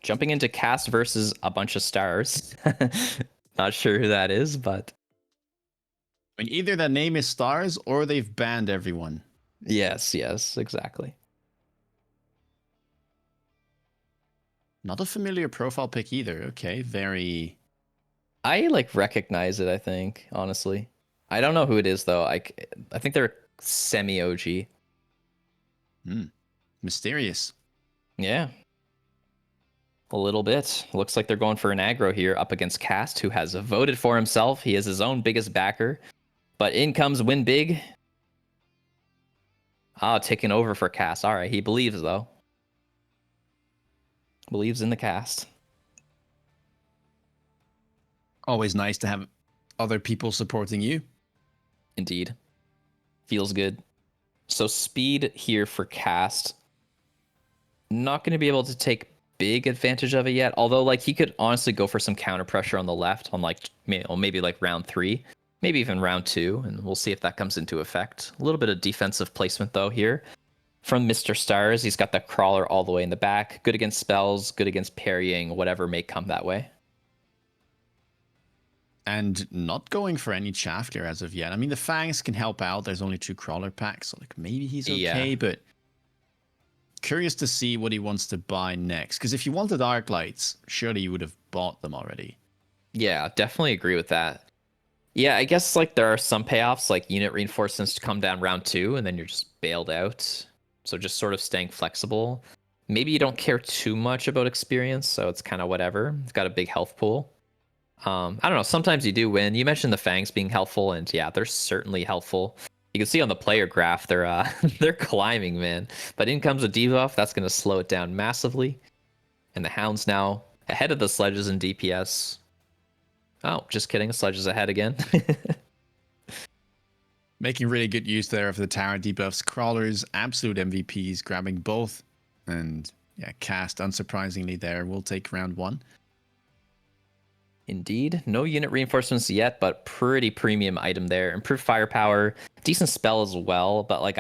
Jumping into cast versus a bunch of stars. Not sure who that is, but I mean, either their name is Stars or they've banned everyone. yes, exactly. Not a familiar profile pick either. Okay, very. I like recognize it, I think, honestly. I don't know who it is though. I think they're semi OG. Mysterious. Yeah. A little bit. Looks like they're going for an aggro here up against Cast, who has voted for himself. He is his own biggest backer. But in comes Win Big. Ah, taking over for Cast. All right, he believes though. Believes in the Cast. Always nice to have other people supporting you. Indeed. Feels good. So speed here for Cast. Not going to be able to take big advantage of it yet. Although, like, he could honestly go for some counter pressure on the left on, like, maybe like round 3. Maybe even round 2. And we'll see if that comes into effect. A little bit of defensive placement, though, here. From Mr. Stars, he's got that crawler all the way in the back. Good against spells, good against parrying, whatever may come that way. And not going for any chaff clear as of yet. I mean, the Fangs can help out. There's only 2 crawler packs, so like maybe he's okay, Yeah. but curious to see what he wants to buy next. Because if you wanted arc lights, surely you would have bought them already. Yeah, definitely agree with that. Yeah, I guess like there are some payoffs, like unit reinforcements to come down round 2, and then you're just bailed out. So just sort of staying flexible. Maybe you don't care too much about experience, so it's kind of whatever. It's got a big health pool. I don't know. Sometimes you do win. You mentioned the Fangs being helpful, and yeah, they're certainly helpful. You can see on the player graph they're they're climbing, man. But in comes a debuff that's going to slow it down massively. And the Hound's now ahead of the Sledges in DPS. Oh, just kidding. Sledges ahead again. Making really good use there of the tower debuffs. Crawlers, absolute MVPs, grabbing both. And yeah, Cast, unsurprisingly there, will take round 1. Indeed. No unit reinforcements yet, but pretty premium item there. Improved firepower, decent spell as well. But like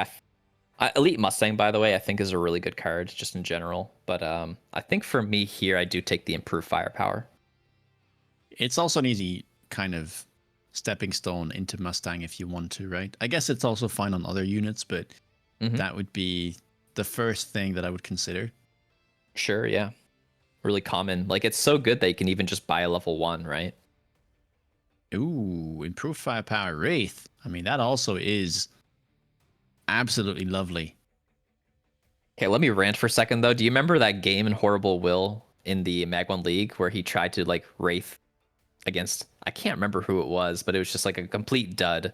Elite Mustang, by the way, I think is a really good card just in general. But I think for me here, I do take the improved firepower. It's also an easy kind of stepping stone into Mustang if you want to, right? I guess it's also fine on other units, but that would be the first thing that I would consider. Sure, yeah. Really common. Like, it's so good that you can even just buy a level 1, right? Ooh, improved firepower Wraith. I mean, that also is absolutely lovely. Okay, let me rant for a second, though. Do you remember that game in Horrible Will in the MAG1 League where he tried to, like, Wraith against... I can't remember who it was, but it was just, like, a complete dud,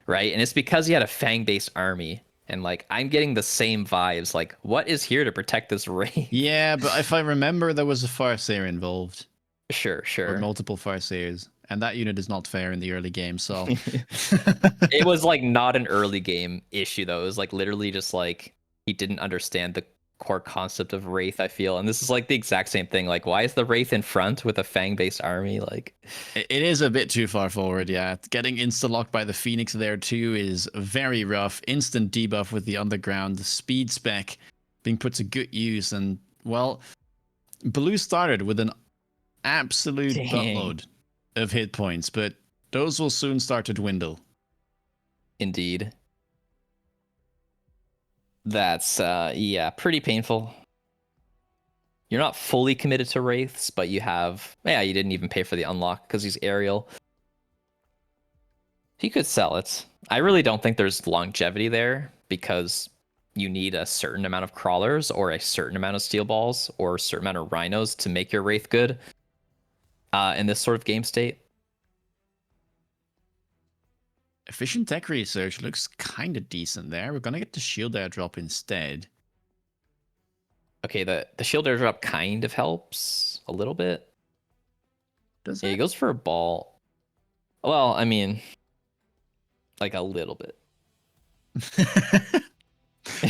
right? And it's because he had a Fang-based army. And, like, I'm getting the same vibes. Like, what is here to protect this Wraith? Yeah, but if I remember, there was a Farseer involved. Sure. Or multiple Farseers. And that unit is not fair in the early game, so... It was, like, not an early game issue, though. It was, like, literally just, like, he didn't understand the core concept of Wraith, I feel. And this is, like, the exact same thing. Like, why is the Wraith in front with a Fang-based army? Like... It is a bit too far forward, yeah. Getting insta-locked by the Phoenix there, too, is very rough. Instant debuff with the Underground. The speed spec being put to good use. And, well, Blue started with an absolute buttload of hit points, but those will soon start to dwindle. Indeed. That's, yeah, pretty painful. You're not fully committed to Wraiths, but you have... Yeah, you didn't even pay for the unlock because he's aerial. He could sell it. I really don't think there's longevity there because you need a certain amount of crawlers or a certain amount of steel balls or a certain amount of rhinos to make your Wraith good in this sort of game state. Efficient tech research looks kind of decent there. We're going to get the shield airdrop instead. Okay, the shield airdrop kind of helps a little bit. Does Yeah, it? he goes for a ball. Well, I mean, like a little bit.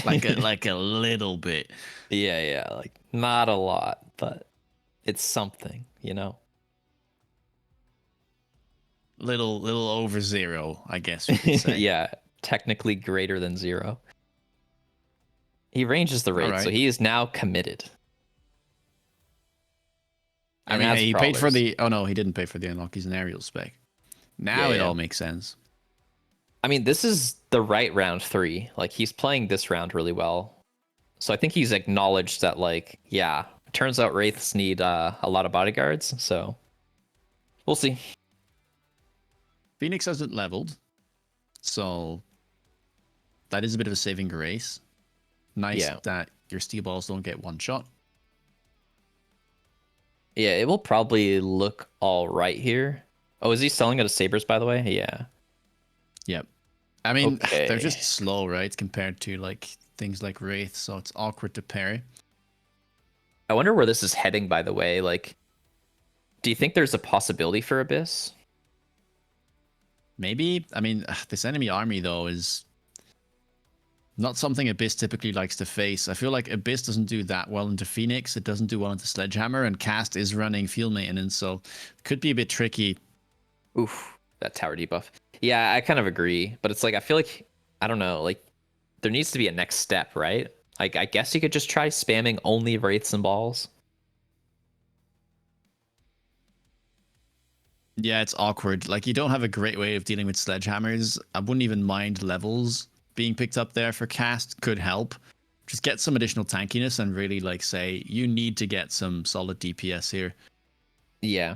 like a little bit. Yeah, like not a lot, but it's something, you know. Little over 0, I guess we could say. Yeah, technically greater than 0. He ranges the Wraith, right. so he is now committed. I and mean, has hey, he paid for prowlers. the. Oh no, he didn't pay for the unlock. He's an aerial spec. Yeah, Now it yeah. all makes sense. I mean, this is the right round 3. Like he's playing this round really well. So I think he's acknowledged that, like, yeah, turns out wraiths need a lot of bodyguards. So we'll see. Phoenix hasn't leveled, so that is a bit of a saving grace. Nice Yeah, that your steel balls don't get one shot. yeah, it will probably look all right here. Oh, is he selling it as sabers, by the way? Yeah. Yep. I mean, they're Okay. just slow, right, compared to like things like Wraith, so it's awkward to parry. I wonder where this is heading, by the way. Like, do you think there's a possibility for Abyss? Maybe. I mean, this enemy army though is not something Abyss typically likes to face. I feel like Abyss doesn't do that well into Phoenix. It doesn't do well into Sledgehammer, and Cast is running field maintenance, so it could be a bit tricky. Oof, that tower debuff. Yeah, I kind of agree, but it's like I feel like I don't know, like there needs to be a next step, right? Like I guess you could just try spamming only wraiths and balls. Yeah, it's awkward. Like, you don't have a great way of dealing with Sledgehammers. I wouldn't even mind levels being picked up there for Cast. Could help. Just get some additional tankiness and really, like, say, you need to get some solid DPS here. Yeah.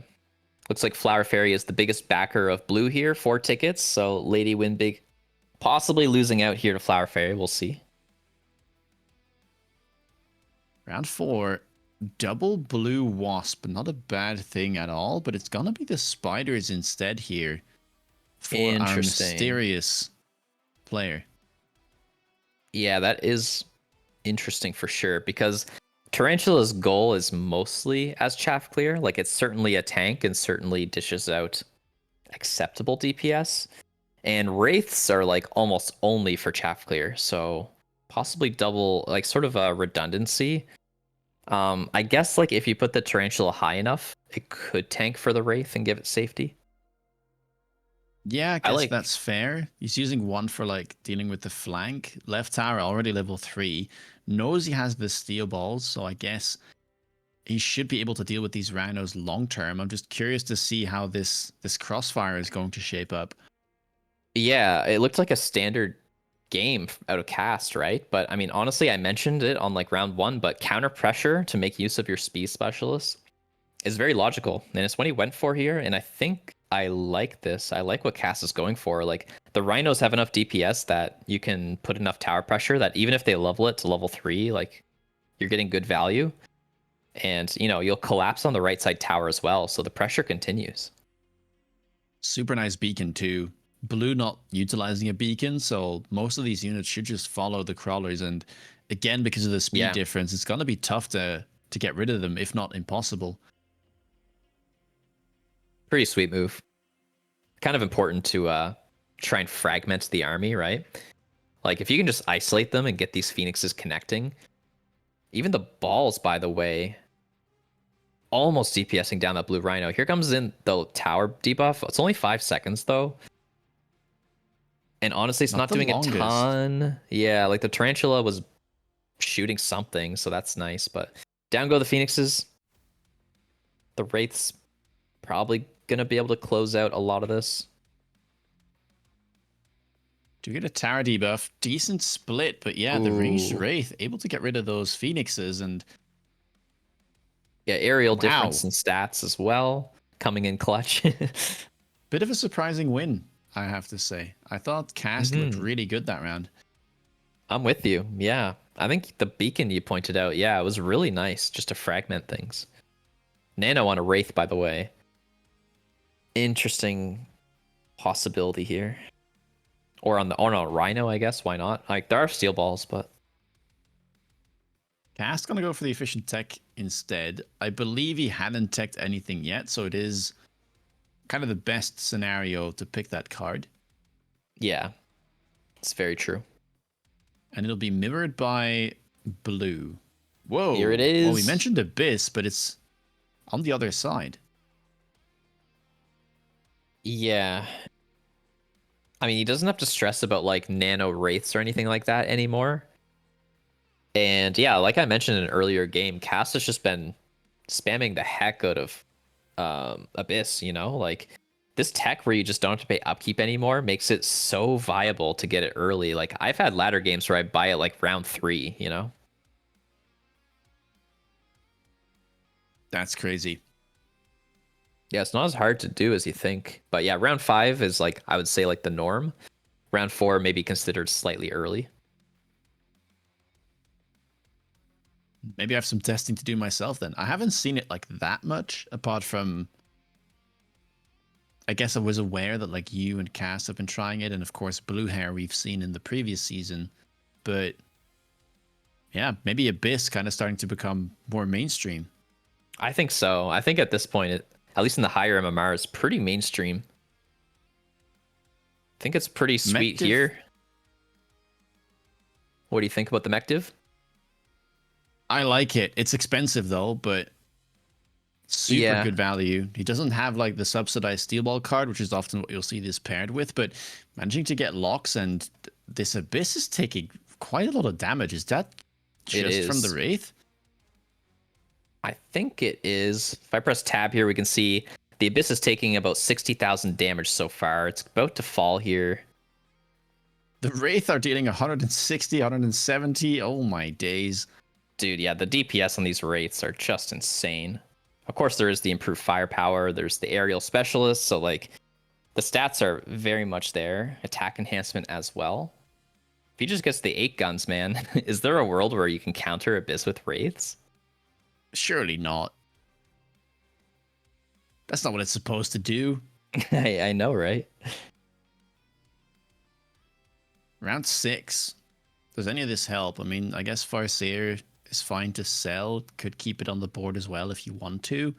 Looks like Flower Fairy is the biggest backer of blue here, 4 tickets. So Lady Windbig possibly losing out here to Flower Fairy. We'll see. Round 4, double blue wasp. Not a bad thing at all, but it's gonna be the spiders instead here for our Interesting. mysterious player. Yeah, that is interesting for sure because Tarantula's goal is mostly as chaff clear. Like it's certainly a tank and certainly dishes out acceptable DPS. And wraiths are like almost only for chaff clear. So possibly double, like sort of a redundancy. I guess like if you put the Tarantula high enough, it could tank for the wraith and give it safety. Yeah, I I guess like that's fair. He's using one for like dealing with the flank. Left tower already level 3. Knows he has the steel balls, so I guess he should be able to deal with these rhinos long term. I'm just curious to see how this crossfire is going to shape up. Yeah, it looked like a standard game out of cast, right? But I mean, honestly, I mentioned it on like round 1, but counter pressure to make use of your speed specialist is very logical. And it's what he went for here. And I think I like this. I like what cast is going for. Like the rhinos have enough DPS that you can put enough tower pressure that even if they level it to level 3, like you're getting good value. And you know, you'll collapse on the right side tower as well. So the pressure continues. Super nice beacon too. Blue not utilizing a beacon, so most of these units should just follow the crawlers. And again, because of the speed Yeah. difference, it's gonna be tough to get rid of them, if not impossible. Pretty sweet move. Kind of important to try and fragment the army, right? Like if you can just isolate them and get these phoenixes connecting, even the balls, by the way, almost DPSing down that blue rhino. Here comes in the tower debuff. It's only 5 seconds though. And honestly, it's Not not the doing a longest. ton. Yeah, like the tarantula was shooting something, so that's nice. But down go the phoenixes. The wraiths probably gonna be able to close out a lot of this. Do get a tower debuff. Decent split, but yeah, the ranged Ooh. Wraith able to get rid of those phoenixes. And Yeah, aerial wow, difference in stats as well. Coming in clutch. bit of a surprising win, I have to say. I thought Cast looked hmm really good that round. I'm with you. Yeah. I think the beacon you pointed out, yeah, it was really nice just to fragment things. Nano on a Wraith, by the way. Interesting possibility here. Or on a Rhino, I guess. Why not? Like there are steel balls, but Cast gonna go for the efficient tech instead. I believe he hadn't teched anything yet, so it is kind of the best scenario to pick that card. yeah, it's very true. And it'll be mirrored by blue. Here it Whoa. Well, we is. mentioned Abyss, but it's on the other side. Yeah. I mean, he doesn't have to stress about like nano wraiths or anything like that anymore. And yeah, like I mentioned in an earlier game, Cass has just been spamming the heck out of Abyss, you know? Like this tech where you just don't have to pay upkeep anymore makes it so viable to get it early. Like I've had ladder games where I buy it like round 3, you know? That's crazy. Yeah, it's not as hard to do as you think. But yeah, round 5 is like I would say like the norm. Round 4 may be considered slightly early. Maybe I have some testing to do myself then. I haven't seen it like that much, apart from I guess I was aware that like you and Cass have been trying it, and of course Blue Hair we've seen in the previous season. But yeah, maybe Abyss kind of starting to become more mainstream. I think so. I think at this point, at least in the higher MMR, is pretty mainstream. I think it's pretty sweet Mective, here. What do you think about the Mective? I like it. It's expensive though, but super Yeah, good value. He doesn't have like the subsidized steel ball card, which is often what you'll see this paired with, but managing to get locks, and this Abyss is taking quite a lot of damage. Is that it just from the is. Wraith? I think it is. If I press tab here, we can see the Abyss is taking about 60,000 damage so far. It's about to fall here. The Wraith are dealing 160, 170. Oh my days. Dude, yeah, the DPS on these wraiths are just insane. Of course, there is the improved firepower. There's the aerial specialist. So, like, the stats are very much there. Attack enhancement as well. If he just gets the 8 guns, man, is there a world where you can counter Abyss with wraiths? Surely not. That's not what it's supposed to do. I know, right? Round 6. Does any of this help? I mean, I guess Farseer is fine to sell. Could keep it on the board as well if you want to.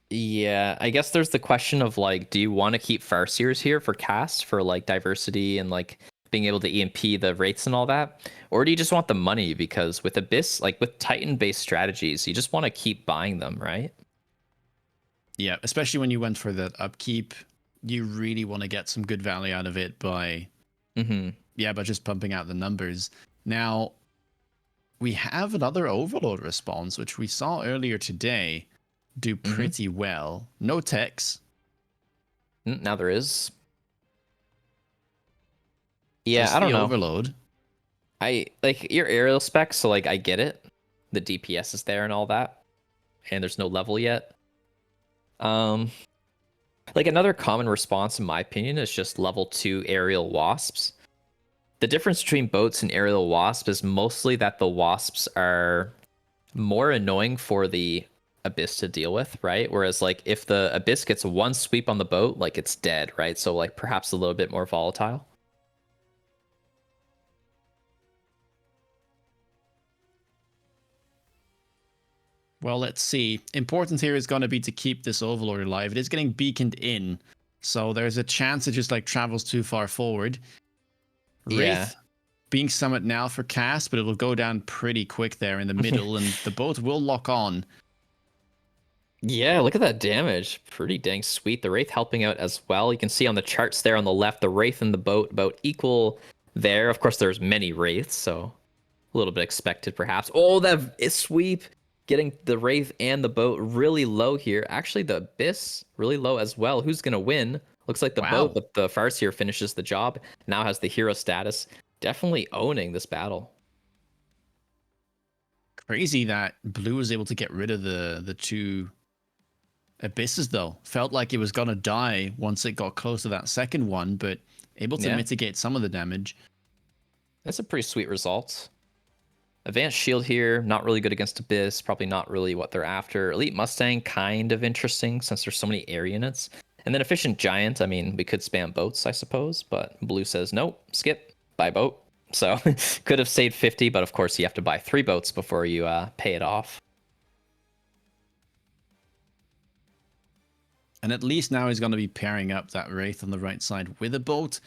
Yeah, I guess there's the question of like, do you want to keep Farseers here for cast for like diversity and like being able to EMP the wraiths and all that? Or do you just want the money? Because with Abyss, like with Titan based strategies, you just want to keep buying them, right? Yeah, especially when you went for the upkeep. You really want to get some good value out of it by, Mm-hmm. yeah, by just pumping out the numbers. Now, we have another Overlord response, which we saw earlier today do Mm-hmm. pretty well. No techs. Now there is. Yeah, Just I the don't know. Overload. I like your aerial specs, so like I get it. The DPS is there and all that, and there's no level yet. Um, like another common response, in my opinion, is just level 2 aerial wasps. The difference between boats and aerial wasp is mostly that the wasps are more annoying for the abyss to deal with, right? Whereas like if the abyss gets one sweep on the boat, like it's dead, right? So like perhaps a little bit more volatile. Well, let's see. Important here is going to be to keep this Overlord alive. It is getting beaconed in, so there's a chance it just like travels too far forward. Yeah. Wraith being summoned now for cast, but it'll go down pretty quick there in the middle, and the boat will lock on. Yeah, look at that damage. Pretty dang sweet. The Wraith helping out as well. You can see on the charts there on the left, the Wraith and the boat about equal there. Of course, there's many Wraiths, so a little bit expected perhaps. Oh, that is sweep. Getting the Wraith and the boat really low here. Actually, the Abyss really low as well. Who's going to win? Looks like the boat, Wow. but the Farseer finishes the job. Now has the hero status. Definitely owning this battle. Crazy that Blue was able to get rid of the two Abysses, though. Felt like it was going to die once it got close to that second one, but able to Yeah, mitigate some of the damage. that's a pretty sweet result. Advanced Shield here, not really good against Abyss, probably not really what they're after. Elite Mustang, kind of interesting since there's so many air units. And then Efficient Giant, I mean, we could spam boats, I suppose, but Blue says, nope, skip, buy boat. So could have saved 50, but of course you have to buy 3 boats before you pay it off. And at least now he's going to be pairing up that Wraith on the right side with a boat,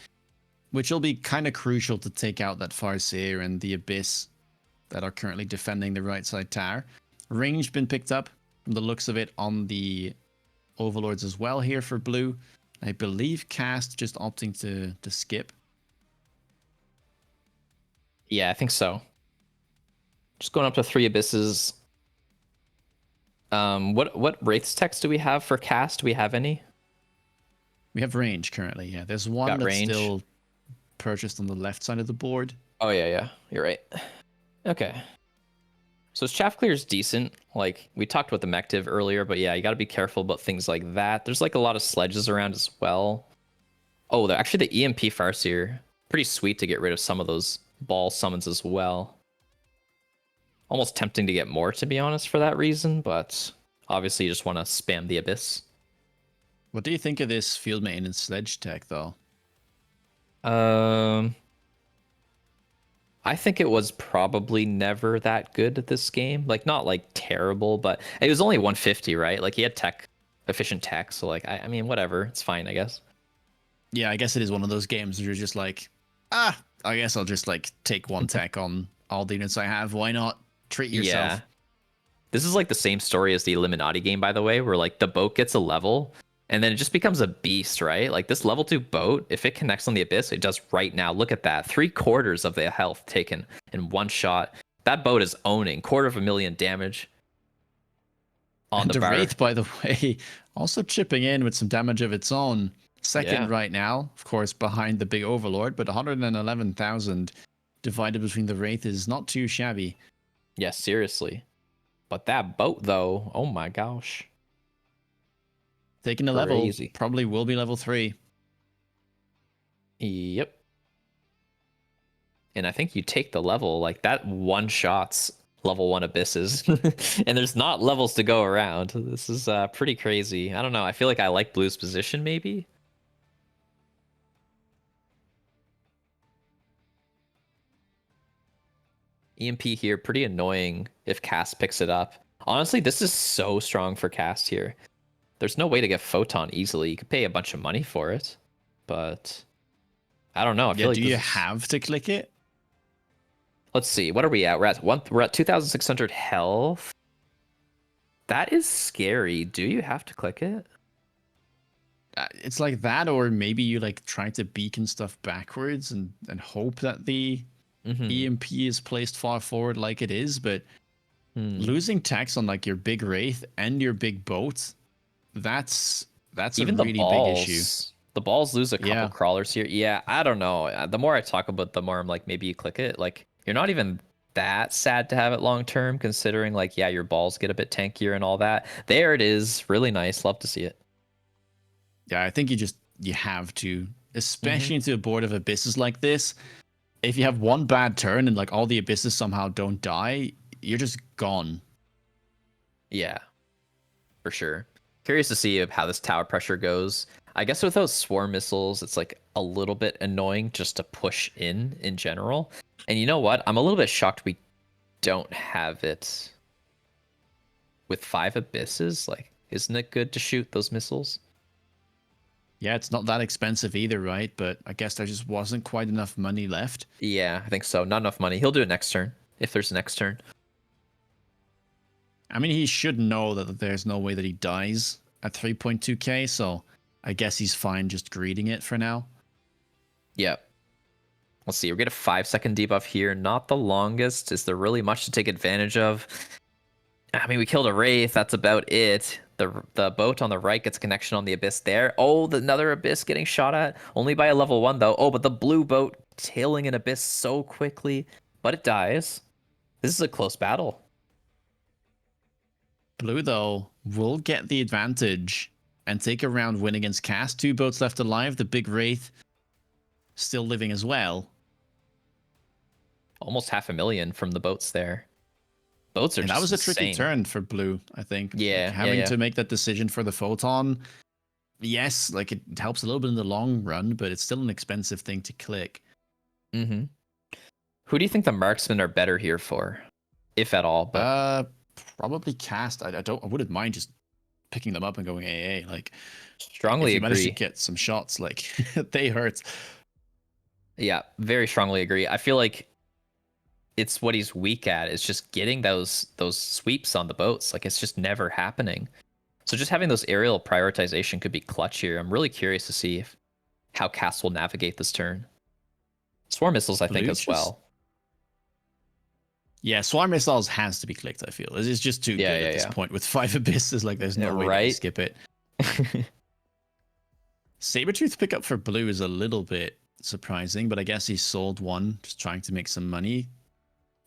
which will be kind of crucial to take out that Farseer and the Abyss that are currently defending the right side tower. Range been picked up from the looks of it on the Overlords as well here for Blue. I believe Cast just opting to skip. Yeah, I think so. Just going up to 3 Abysses. What wraiths text do we have for cast? Do we have any? We have range currently. Yeah, there's one Got that's range. still purchased on the left side of the board. Oh yeah, yeah. You're right. Okay. So chaff clear is decent. Like we talked about the mective earlier, but yeah, you got to be careful about things like that. There's like a lot of sledges around as well. Oh, actually the EMP Farseer, pretty sweet to get rid of some of those ball summons as well. Almost tempting to get more, to be honest, for that reason, but obviously you just want to spam the Abyss. What do you think of this field maintenance sledge tech, though? Um, I think it was probably never that good at this game. Like, not like terrible, but it was only 150, right? Like, he had efficient tech, so like, I mean, whatever, it's fine, I guess. Yeah, I guess it is one of those games where you're just like, I guess I'll just like take one tech on all the units I have. Why not? Treat yourself. Yeah. This is like the same story as the Illuminati game, by the way, where like the boat gets a level and then it just becomes a beast, right? Like this level 2 boat, if it connects on the Abyss, it does right now. Look at that. 3/4 of the health taken in one shot. That boat is owning 250,000 damage on And the the bar. Wraith, by the way, also chipping in with some damage of its own. Second Yeah. right now, of course, behind the big Overlord, but 111,000 divided between the Wraith is not too shabby. Yeah, seriously. But that boat, though, oh my gosh. Taking a level, Crazy. probably will be level 3. Yep. And I think you take the level, like that one shots level 1 abysses. And there's not levels to go around. This is pretty crazy. I don't know. I feel like I like Blue's position, maybe. EMP here, pretty annoying if Cast picks it up. Honestly, this is so strong for Cast here. There's no way to get Photon easily. You could pay a bunch of money for it, but I don't know. I feel like do this you is... have to click it? Let's see. What are we at? We're at 2,600 health. That is scary. Do you have to click it? It's like that, or maybe you like try to beacon stuff backwards and hope that the EMP is placed far forward like it is, but losing tax on like your big Wraith and your big boat, that's even a really big issue. The balls lose a couple crawlers here. Yeah, I don't know. The more I talk about it, the more I'm like, maybe you click it. Like, you're not even that sad to have it long term, considering like, yeah, your balls get a bit tankier and all that. There it is. Really nice. Love to see it. Yeah, I think you have to, especially into a board of abysses like this. If you have one bad turn and like all the abysses somehow don't die, you're just gone. Yeah, for sure. Curious to see how this tower pressure goes. I guess with those swarm missiles, it's like a little bit annoying just to push in general. And you know what? I'm a little bit shocked we don't have it with 5 abysses. Like, isn't it good to shoot those missiles? Yeah, it's not that expensive either, right? But I guess there just wasn't quite enough money left. Yeah, I think so. Not enough money. He'll do it next turn, if there's a next turn. I mean, he should know that there's no way that he dies at 3.2k, so I guess he's fine just greeting it for now. Yeah. Let's see. We're getting a 5-second debuff here. Not the longest. Is there really much to take advantage of? I mean, we killed a Wraith. That's about it. The boat on the right gets connection on the Abyss there. Oh, another Abyss getting shot at. Only by a level 1, though. Oh, but the blue boat tailing an Abyss so quickly. But it dies. This is a close battle. Blue, though, will get the advantage and take a round win against Cast. 2 boats left alive. The big Wraith still living as well. Almost 500,000 from the boats there. Boats are and just that was a insane. tricky turn for Blue, I think. Yeah, like having to make that decision for the Photon. Yes, like it helps a little bit in the long run, but it's still an expensive thing to click. Mm-hmm. Who do you think the marksmen are better here for, if at all? But probably Cast. I wouldn't mind just picking them up and going AA. Like, strongly if you agree. manage to get some shots, like they hurt. Yeah, very strongly agree. I feel like it's what he's weak at. It's just getting those sweeps on the boats. Like, it's just never happening. So just having those aerial prioritization could be clutch here. I'm really curious to see how Cass will navigate this turn. Swarm missiles, I think, as well. Yeah, Swarm Missiles has to be clicked, I feel. It's just too Yeah, good at yeah, this yeah. point. With 5 Abysses, like, there's no way that you Right? skip it. Sabretooth pickup for blue is a little bit surprising, but I guess he sold one, just trying to make some money.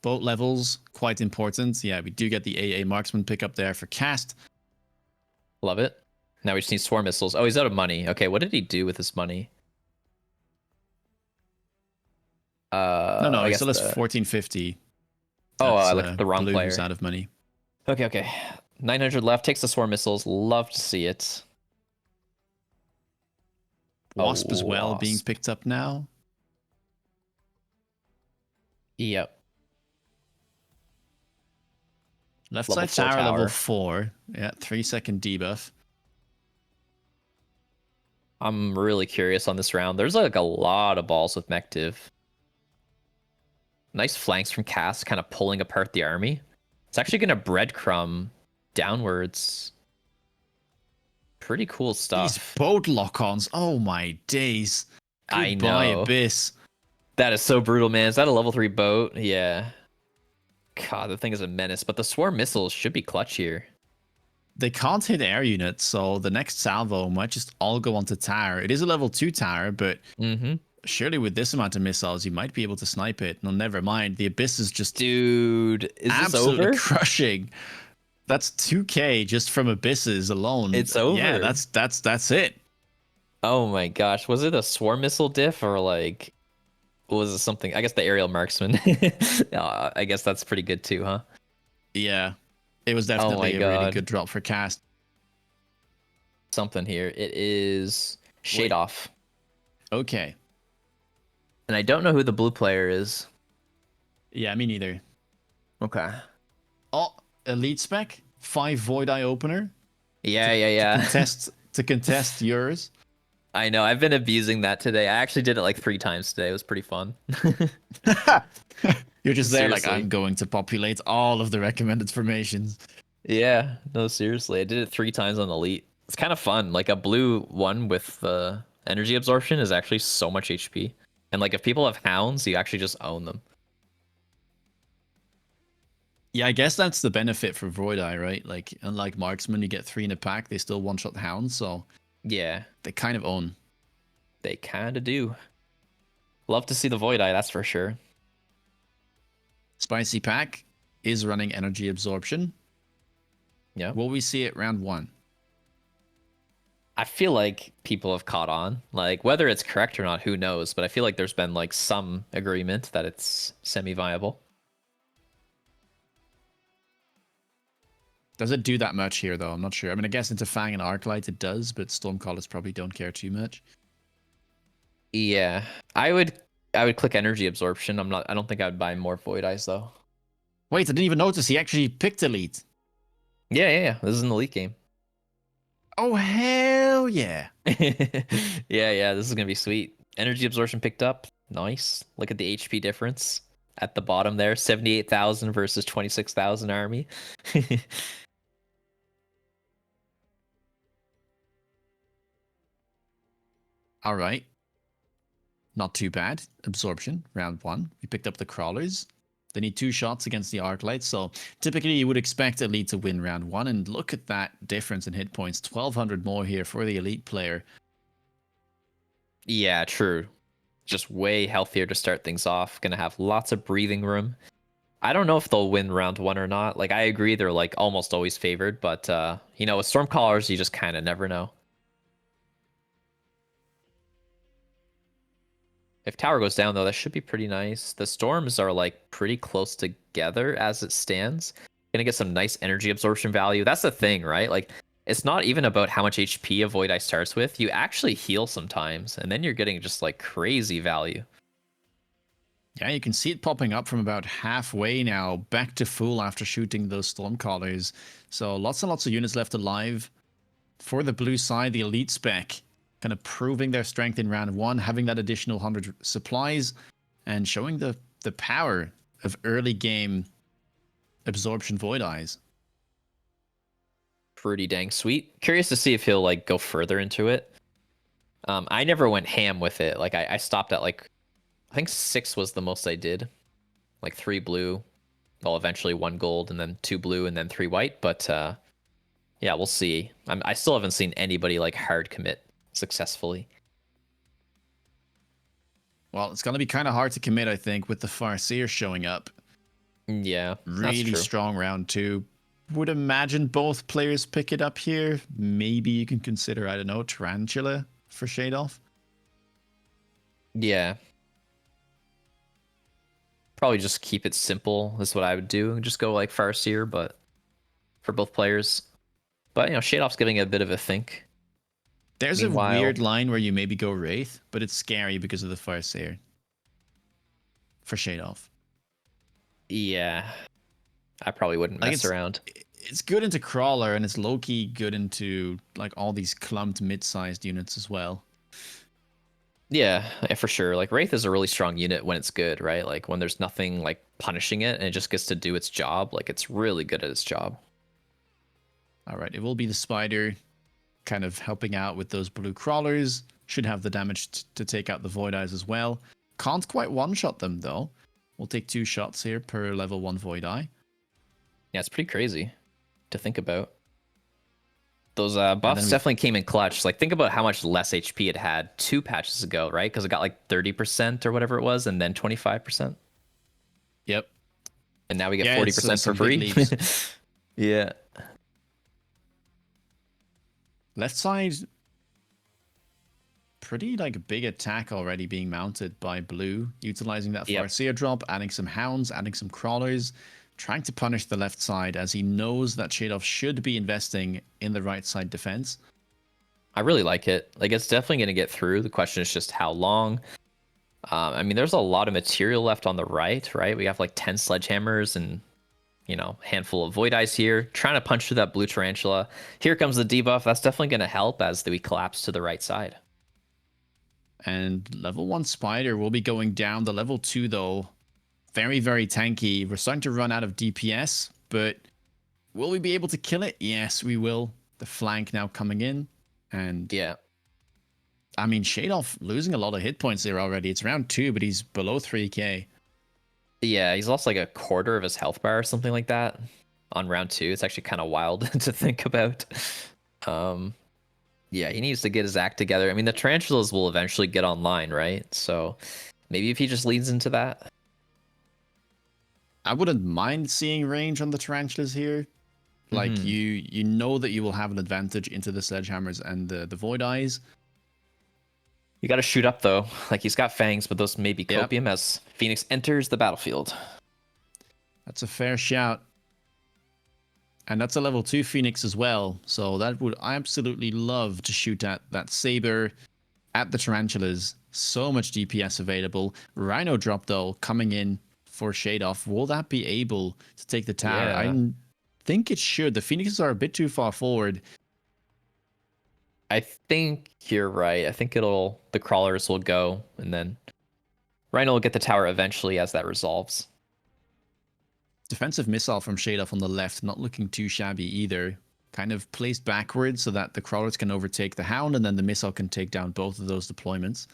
Boat levels, quite important. Yeah, we do get the AA Marksman pickup there for cast. Love it. Now we just need swarm missiles. Oh, he's out of money. Okay, what did he do with his money? No, I he guess still has the. 1450. Oh, I That's looked at the wrong blue who's player. out of money. Okay, okay. 900 left. Takes the swarm missiles. Love to see it. A Wasp as well being wasp. picked up now. Yep. Left Level side 4 tower, level tower. 4. Yeah, 3-second debuff. I'm really curious on this round. There's like a lot of balls with mech div. Nice flanks from Cass, kind of pulling apart the army. It's actually going to breadcrumb downwards. Pretty cool These stuff. boat lock-ons. Oh my days. I Goodbye, know. Abyss. That is so brutal, man. Is that a level 3 boat? Yeah. God, the thing is a menace, but the swarm missiles should be clutch here. They can't hit air units, so the next salvo might just all go onto tower. It is a level 2 tower, but Mm-hmm. surely with this amount of missiles, you might be able to snipe it. No, never mind. The Abyss is just Dude, is this absolutely over? crushing. That's 2k just from Abysses alone. It's Yeah, over. that's it. Oh my gosh. Was it a swarm missile diff or like was it something? I guess the aerial marksman. I guess that's pretty good too, huh? Yeah. It was Oh my definitely a really god. good drop for cast. Something here. It is Shade Wait. Off. Okay. And I don't know who the blue player is. Yeah, me neither. Okay. Oh, elite spec, 5 void eye opener Yeah, yeah, yeah. to contest yours. I know. I've been abusing that today. I actually did it like 3 times today. It was pretty fun. You're just there like Seriously. I'm going to populate all of the recommended formations. Yeah. No, seriously. I did it 3 times on Elite. It's kind of fun. Like a blue one with energy absorption is actually so much HP. And like if people have hounds, you actually just own them. Yeah, I guess that's the benefit for Void Eye, right? Like unlike Marksman, you get 3 in a pack, they still one-shot the hounds, so Yeah, they kind of own. they kind of do. Love to see the Void Eye, that's for sure. Spicy pack is running energy absorption. Yeah. Will we see it round 1? I feel like people have caught on. Like whether it's correct or not, who knows? But I feel like there's been like some agreement that it's semi-viable. Does it do that much here, though? I'm not sure. I mean, I guess into Fang and Arclight it does, but Stormcallers probably don't care too much. Yeah, I would click energy absorption. I don't think I would buy more Void Eyes though. Wait, I didn't even notice he actually picked Elite. Yeah, yeah, yeah. This is an Elite game. Oh, hell yeah. Yeah, yeah. This is gonna be sweet. Energy absorption picked up. Nice. Look at the HP difference at the bottom there. 78,000 versus 26,000 army. All right. Not too bad. Absorption, round 1. We picked up the Crawlers. They need 2 shots against the Arclight, so typically you would expect Elite to win round 1, and look at that difference in hit points. 1,200 more here for the Elite player. Yeah, true. Just way healthier to start things off. Gonna have lots of breathing room. I don't know if they'll win round 1 or not. Like I agree they're like almost always favored, but with Stormcallers you just kind of never know. If tower goes down though, that should be pretty nice. The storms are like pretty close together as it stands. Gonna get some nice energy absorption value. That's the thing, right? Like it's not even about how much HP a Void Eye starts with. You actually heal sometimes, and then you're getting just like crazy value. Yeah, you can see it popping up from about halfway now, back to full after shooting those Stormcallers. So lots and lots of units left alive. For the blue side, the Elite spec, kind of proving their strength in round 1, having that additional 100 supplies, and showing the power of early game absorption Void Eyes. Pretty dang sweet. Curious to see if he'll like go further into it. I never went ham with it. Like I stopped at like I think 6 was the most I did. Like 3 blue, well, eventually 1 gold and then 2 blue and then 3 white. But yeah, we'll see. I still haven't seen anybody like hard commit successfully. Well, it's going to be kind of hard to commit, I think, with the Farseer showing up. Yeah, that's Really true. strong round 2. Would imagine both players pick it up here. Maybe you can consider, I don't know, Tarantula for Shade Off. Yeah. Probably just keep it simple is what I would do. Just go like Farseer, but for both players. But Shade Off's giving it a bit of a think. There's a Meanwhile, weird line where you maybe go Wraith, but it's scary because of the Farseer for Shade Off. yeah, I probably wouldn't Like mess around. it's good into Crawler, and it's low-key good into like all these clumped mid-sized units as well. Yeah, for sure. Like Wraith is a really strong unit when it's good, right? Like when there's nothing like punishing it and it just gets to do its job. Like it's really good at its job. All right, it will be the Spider kind of helping out with those blue crawlers. Should have the damage to take out the Void Eyes as well. Can't quite one-shot them though. We'll take 2 shots here per level 1 Void Eye. Yeah, it's pretty crazy to think about. Those And buffs then definitely came in clutch. Like think about how much less HP it had 2 patches ago, right? Because it got like 30% or whatever it was, and then 25%. Yep. And now we get Yeah, 40% for some big free. leaps. Yeah. Left side, pretty like a big attack already being mounted by blue, utilizing that Yep. Farseer drop, adding some hounds, adding some crawlers, trying to punish the left side as he knows that Shadoff should be investing in the right side defense. I really like it. Like it's definitely going to get through. The question is just how long. I mean, there's a lot of material left on the right, right? We have like 10 sledgehammers and handful of void eyes here, trying to punch through that blue tarantula. Here comes the debuff. That's definitely going to help as we collapse to the right side. And level 1 Spider will be going down. The level 2, though, very, very tanky. We're starting to run out of DPS, but will we be able to kill it? Yes, we will. The flank now coming in. And yeah, I mean, Shadoff losing a lot of hit points there already. It's round 2, but he's below 3k. yeah, he's lost like a quarter of his health bar or something like that on round 2. It's actually kind of wild to think about. Yeah, he needs to get his act together. I mean, the tarantulas will eventually get online, right? So maybe if he just leads into that. I wouldn't mind seeing range on the tarantulas here. Like you know that you will have an advantage into the sledgehammers and the void eyes. You got to shoot up though. Like he's got fangs, but those may be Yep. copium as Phoenix enters the battlefield. That's a fair shout. And that's a level 2 Phoenix as well. So that would absolutely love to shoot at that Saber, at the Tarantulas. So much DPS available. Rhino drop though, coming in for Shade Off. Will that be able to take the tower? Yeah. I think it should. The Phoenixes are a bit too far forward. I think you're right. I think the crawlers will go, and then Rhino will get the tower eventually as that resolves. Defensive missile from Shade Off on the left, not looking too shabby either. Kind of placed backwards so that the crawlers can overtake the hound, and then the missile can take down both of those deployments.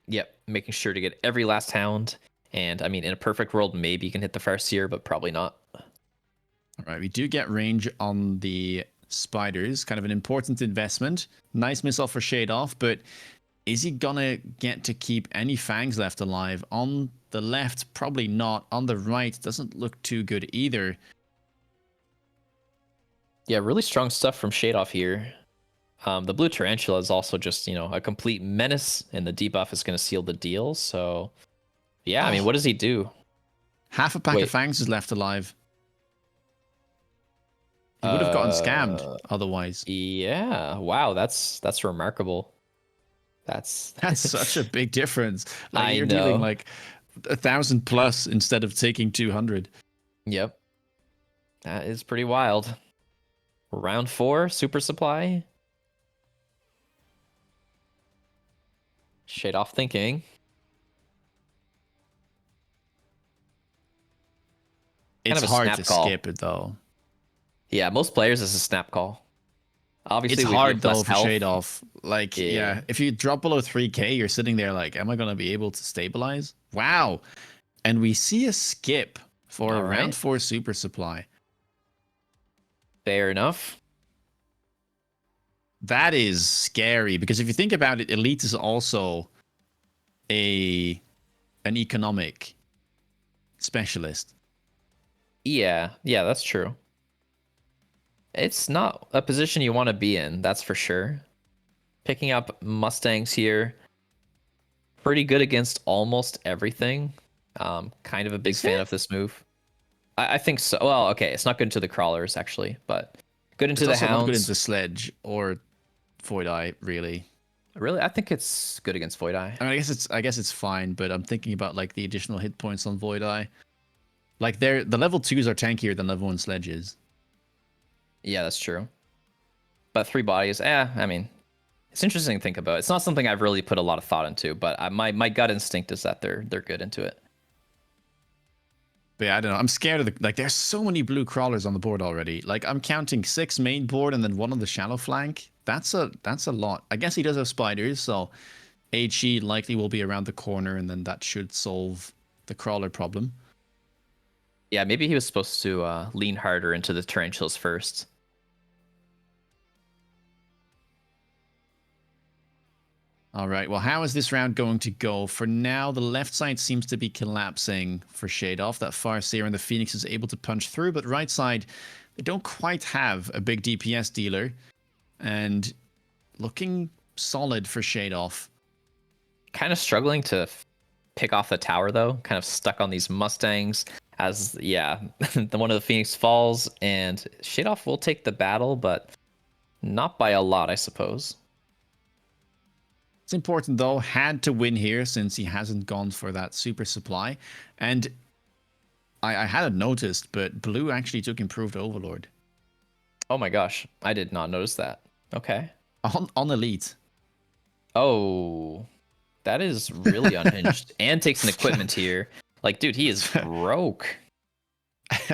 Yep, making sure to get every last hound. And I mean, in a perfect world, maybe you can hit the Farseer, but probably not. All right, we do get range on the spiders, kind of an important investment. Nice missile for Shade Off, but is he gonna get to keep any fangs left alive? On the left, probably not. On the right, doesn't look too good either. Yeah, really strong stuff from Shade Off here. The blue tarantula is also just, a complete menace, and the debuff is going to seal the deal. So, yeah, I mean, what does he do? Half a pack of fangs is left alive. He would have gotten scammed otherwise. Yeah, wow, that's remarkable. That's such a big difference. Like you're know. dealing like 1,000 plus instead of taking 200. Yep, that is pretty wild. Round 4, super supply. Shade Off thinking. It's kind of a hard snap to call. skip it though. Yeah, most players is a snap call. Obviously, it's hard though for Shade Off. Like, Yeah. if you drop below 3k, you're sitting there like, am I gonna be able to stabilize? Wow. And we see a skip for a All round right. 4 super supply. Fair enough. That is scary because if you think about it, elite is also an economic specialist. Yeah, that's true. It's not a position you want to be in, that's for sure. Picking up Mustangs here, pretty good against almost everything. Kind of a big Is fan of it? this move. I think so. Well, okay, it's not good into the crawlers actually, but good into It's the also not good hounds. into Sledge or Void Eye, really. Really, I think it's good against Void Eye. I mean, I guess it's fine, but I'm thinking about like the additional hit points on Void Eye. Like the level 2s are tankier than level 1 sledges. Yeah, that's true. But 3 bodies, I mean, it's interesting to think about. It's not something I've really put a lot of thought into, but my gut instinct is that they're good into it. But yeah, I don't know. I'm scared of the like. There's so many blue crawlers on the board already. Like I'm counting 6 main board and then 1 on the shallow flank. That's a lot. I guess he does have spiders, so HE likely will be around the corner, and then that should solve the crawler problem. Yeah, maybe he was supposed to lean harder into the tarantulas first. All right. Well, how is this round going to go? For now, the left side seems to be collapsing for Shade Off. That Farseer and the Phoenix is able to punch through, but right side, they don't quite have a big DPS dealer. And looking solid for Shade Off. Kind of struggling to pick off the tower though. Kind of stuck on these Mustangs. As yeah, the one of the Phoenix falls, and Shade Off will take the battle, but not by a lot, I suppose. It's important though, had to win here since he hasn't gone for that super supply. And I hadn't noticed, but Blue actually took improved Overlord. Oh my gosh, I did not notice that. Okay. On Elite. Oh, that is really unhinged. And takes an equipment here. Like, dude, he is broke.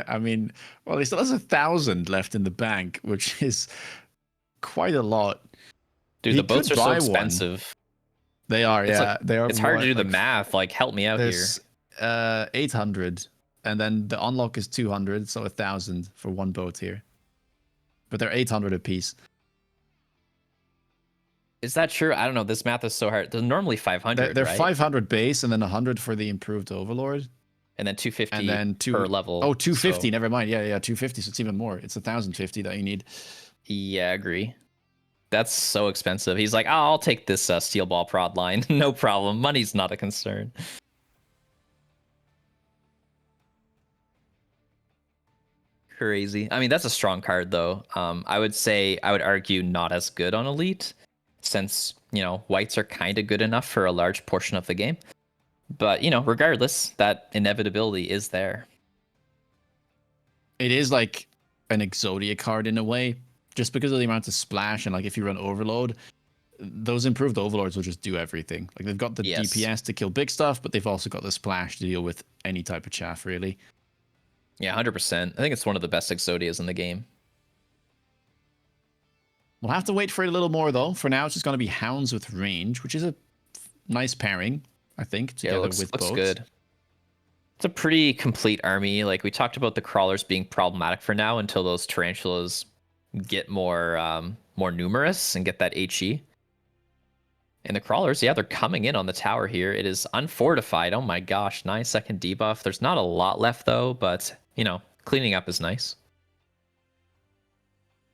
I mean, well, he still has 1,000 left in the bank, which is quite a lot. Dude, He the boats could are so buy one. expensive. They are, It's yeah. like They are it's hard more to do the like math. Like, help me out here. there's 800, and then the unlock is 200, so 1,000 for one boat here. But they're 800 apiece. Is that true? I don't know. This math is so hard. They're normally 500, They're right? 500 base, and then 100 for the improved Overlord. And then 250 And then per level. Oh, 250. So, Never mind. Yeah, 250. So it's even more. It's 1,050 that you need. yeah, I agree. That's so expensive. He's like, oh, I'll take this steel ball prod line. No problem. Money's not a concern. Crazy. I mean, that's a strong card, though. I would argue not as good on Elite, since, whites are kind of good enough for a large portion of the game. But, regardless, that inevitability is there. It is like an Exodia card in a way, just because of the amount of splash, and like if you run Overload, those improved Overlords will just do everything. Like they've got the Yes. DPS to kill big stuff, but they've also got the splash to deal with any type of chaff, really. Yeah, 100%. I think it's one of the best Exodias in the game. We'll have to wait for it a little more, though. For now, it's just going to be Hounds with range, which is a nice pairing, I think, together looks boats. Good. It's a pretty complete army. Like, we talked about the crawlers being problematic for now until those tarantulas get more numerous and get that HE. And the crawlers, yeah, they're coming in on the tower here. It is unfortified. Oh my gosh, 9-second debuff. There's not a lot left though, but cleaning up is nice.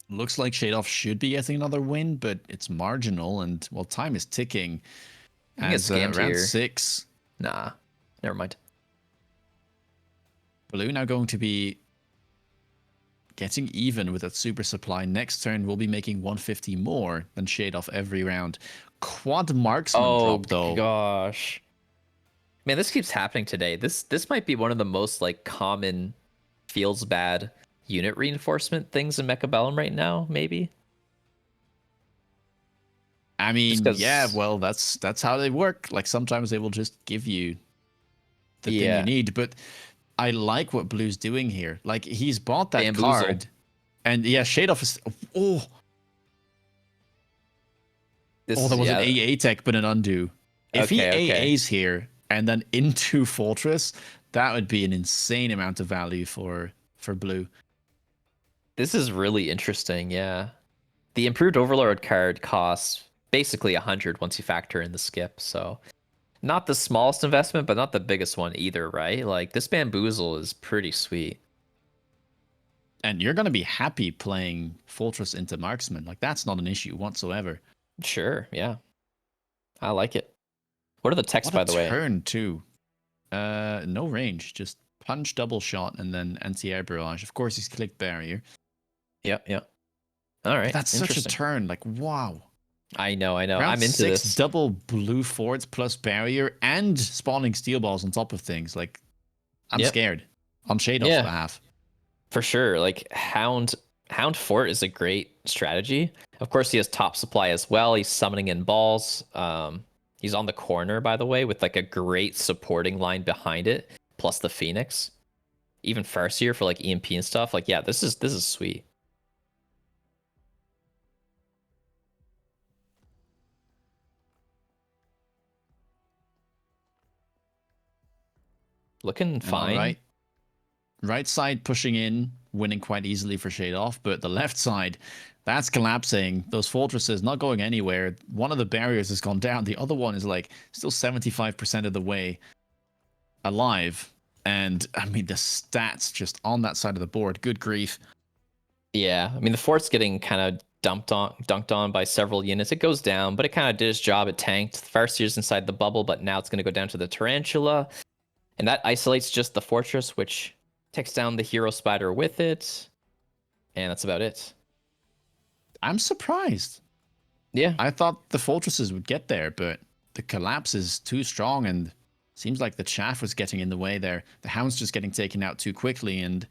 Looks like Shade Off should be getting another win, but it's marginal, and well, time is ticking. I think it's scammed round here. 6. Nah, never mind. Blue now going to be getting even with that super supply. Next turn, we'll be making 150 more than Shade Off every round. Quad marksman drop though. Oh gosh, man, this keeps happening today. This might be one of the most like common feels bad unit reinforcement things in Mechabellum right now. Maybe. I mean, yeah, well, that's how they work. Like sometimes they will just give you the thing you need, but I like what Blue's doing here. Like he's bought that Bamboozle. card, and yeah, Shade Off is there was an AA tech, but an undo. If he AAs here and then into Fortress, That would be an insane amount of value for blue. This is really interesting, yeah. The improved Overlord card costs basically 100 once you factor in the skip, so not the smallest investment, but not the biggest one either, right? Like this bamboozle is pretty sweet. And you're going to be happy playing Fortress into Marksman. Like, that's not an issue whatsoever. Sure, yeah. I like it. What are the texts, What a by the way? turn, too. No range, just punch, double shot, and then anti-air barrage. Of course, he's clicked barrier. Yep, yep. All But right, that's such a interesting. turn. Like, wow. I know, I know. Round I'm into 6, this. double blue forts plus barrier and spawning steel balls on top of things. Like, I'm Yep. scared. On Shade Off, Yeah, I have. for sure. Like Hound Fort is a great strategy. Of course, he has top supply as well. He's summoning in balls. He's on the corner, by the way, with like a great supporting line behind it, plus the Phoenix. Even Farseer for like EMP and stuff. Like, yeah, this is sweet. Looking And all fine. right side pushing in, winning quite easily for Shade Off, but the left side, that's collapsing. Those fortresses not going anywhere. One of the barriers has gone down. The other one is like still 75% of the way alive. And I mean, the stats just on that side of the board. Good grief. Yeah, I mean the fort's getting kind of dunked on by several units. It goes down, but it kind of did its job. It tanked. Farseer's inside the bubble, but now it's going to go down to the Tarantula. And that isolates just the fortress, which takes down the hero spider with it. And that's about it. I'm surprised. Yeah. I thought the fortresses would get there, but the collapse is too strong and seems like the chaff was getting in the way there. The hound's just getting taken out too quickly and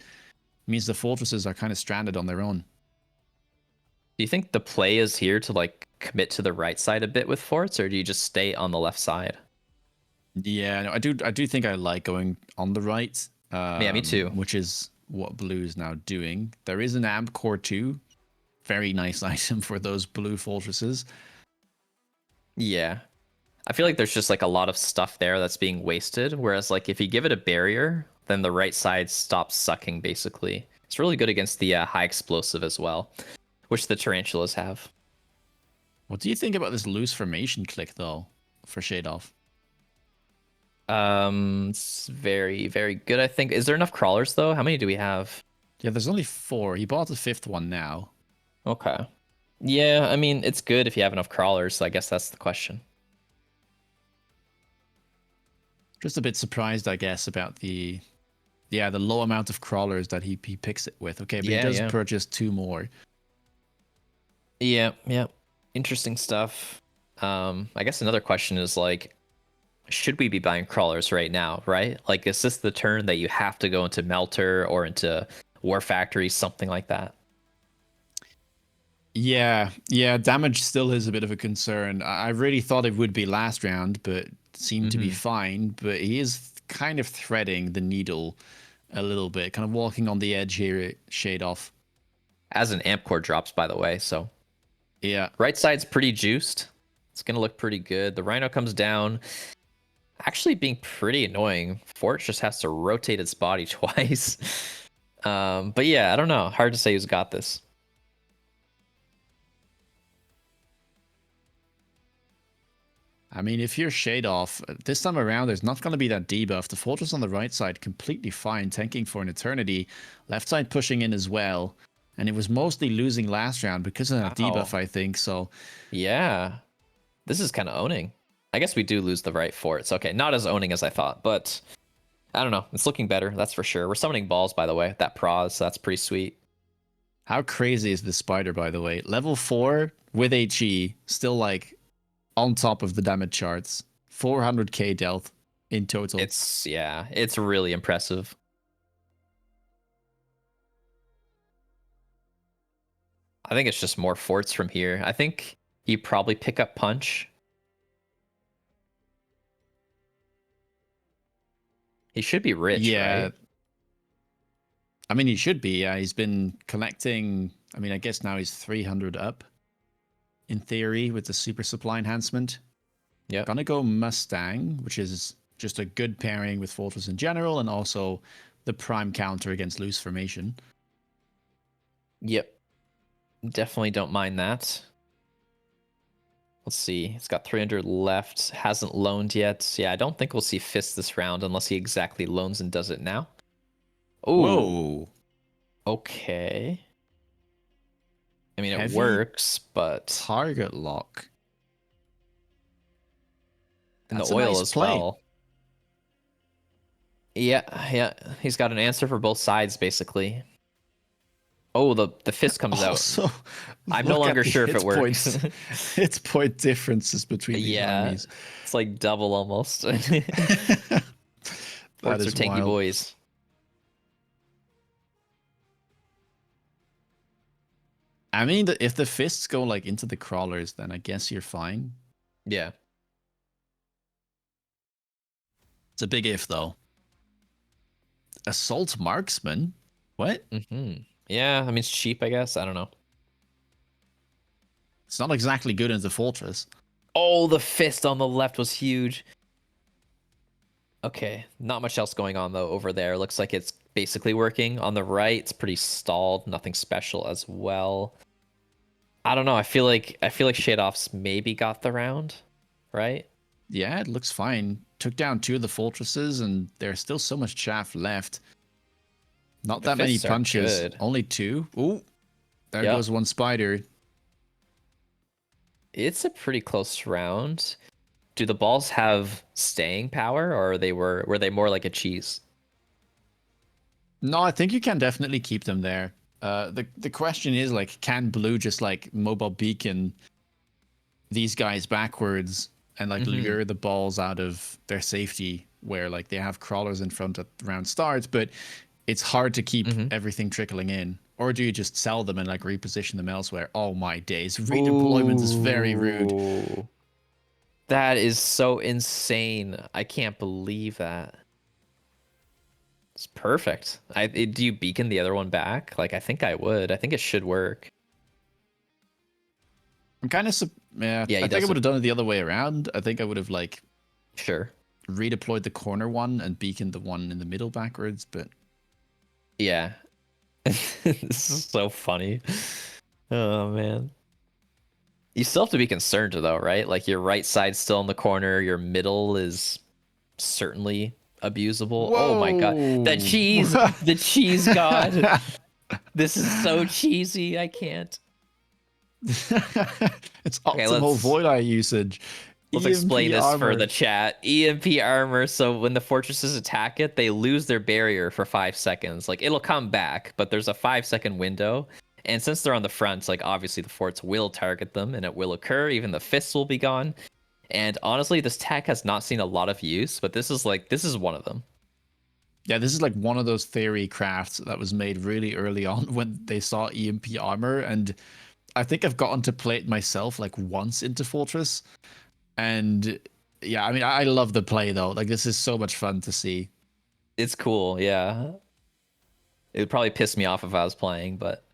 means the fortresses are kind of stranded on their own. Do you think the play is here to like commit to the right side a bit with forts, or do you just stay on the left side? Yeah, no, I do think I like going on the right. Yeah, me too. Which is what blue is now doing. There is an amp core too. Very nice item for those blue fortresses. Yeah. I feel like there's just like a lot of stuff there that's being wasted. Whereas like if you give it a barrier, then the right side stops sucking basically. It's really good against the high explosive as well, which the tarantulas have. What do you think about this loose formation click though for Shade Off? It's very, very good, I think. Is there enough crawlers though? How many do we have? Yeah, there's only 4. He bought the 5th one now. Okay. Yeah, I mean, it's good if you have enough crawlers, so I guess that's the question. Just a bit surprised, I guess, about the low amount of crawlers that he picks it with. Okay, but he Yeah, does yeah. purchase 2 more. Yeah, yeah. Interesting stuff. I guess another question is like, should we be buying crawlers right now, right? Like, is this the turn that you have to go into Melter or into War Factory, something like that? Yeah, damage still is a bit of a concern. I really thought it would be last round, but seemed to be fine. But he is kind of threading the needle a little bit, kind of walking on the edge here, Shade Off. As an amp core drops, by the way, so Yeah. right side's pretty juiced. It's gonna look pretty good. The Rhino comes down, actually being pretty annoying. Fort just has to rotate its body twice. But yeah, I don't know. Hard to say who's got this. I mean, if you're Shade Off, this time around, there's not going to be that debuff. The Fortress on the right side, completely fine, tanking for an eternity. Left side pushing in as well. And it was mostly losing last round because of that Wow. debuff, I think. So, Yeah, this is kind of owning. I guess we do lose the right forts. Okay, not as owning as I thought, but I don't know. It's looking better, that's for sure. We're summoning balls, by the way. That pros, so that's pretty sweet. how crazy is this spider, by the way? Level 4 with HE, still like on top of the damage charts. 400k death in total. It's really impressive. I think it's just more forts from here. I think you probably pick up punch. He should be rich, Yeah. right? I mean, he should be. Yeah, he's been collecting. I mean, I guess now he's 300 up in theory with the super supply enhancement. Yep. Gonna go Mustang, which is just a good pairing with Fortress in general, and also the prime counter against loose formation. Yep. Definitely don't mind that. Let's see. It's got 300 left. Hasn't loaned yet. Yeah, I don't think we'll see Fist this round unless he exactly loans and does it now. Oh, Whoa. okay. I mean, it Heavy works, but target lock. in the That's a oil nice as play. well. Yeah, yeah. He's got an answer for both sides, basically. Oh, the fist comes out. Also, I'm no look at longer the sure if it hit works. points, hit point differences between these Yeah, armies. it's like double almost. Forts That are is tanky wild. boys. I mean, if the fists go like into the crawlers, then I guess you're fine. Yeah. It's a big if though. Assault marksman? What? Yeah, I mean, it's cheap, I guess. I don't know. It's not exactly good into fortress. Oh, the fist on the left was huge. Okay, not much else going on though over there. Looks like it's basically working. On the right, it's pretty stalled. Nothing special as well. I don't know. I feel like Shadoff's maybe got the round, right? Yeah, it looks fine. Took down 2 of the fortresses, and there's still so much chaff left. Not The that many fists are punches. good. Only 2. Ooh, there Yep. goes one spider. It's a pretty close round. Do the balls have staying power, or were they more like a cheese? No, I think you can definitely keep them there. The question is like, can blue just like mobile beacon these guys backwards and like Mm-hmm. lure the balls out of their safety where like they have crawlers in front at round starts, but it's hard to keep Mm-hmm. everything trickling in. Or do you just sell them and like reposition them elsewhere? Oh my days. Redeployment is very rude. Ooh. That is so insane. I can't believe that. It's perfect. Do you beacon the other one back? Like I think I would. I think it should work. I'm kind of yeah, Yeah, I he think I does would it. have done it the other way around. I think I would have like Sure. redeployed the corner one and beaconed the one in the middle backwards, but Yeah. This is so funny. Oh man. You still have to be concerned though, right? Like your right side's still in the corner, your middle is certainly abusable. Oh my god. The whoa. cheese, the cheese god. This is so cheesy. I can't. It's Okay, optimal void eye usage. let's explain EMP this for the armor. chat. EMP armor, so when the fortresses attack it, they lose their barrier for 5 seconds. Like it'll come back, but there's a 5 second window. And since they're on the front, like obviously the forts will target them and it will occur. Even the fists will be gone. And honestly, this tech has not seen a lot of use, but this is one of them. Yeah, this is like one of those theory crafts that was made really early on when they saw EMP armor, and I think I've gotten to play it myself like once into Fortress, and yeah, I mean I love the play though. Like this is so much fun to see. It's cool, yeah. It would probably piss me off if I was playing, but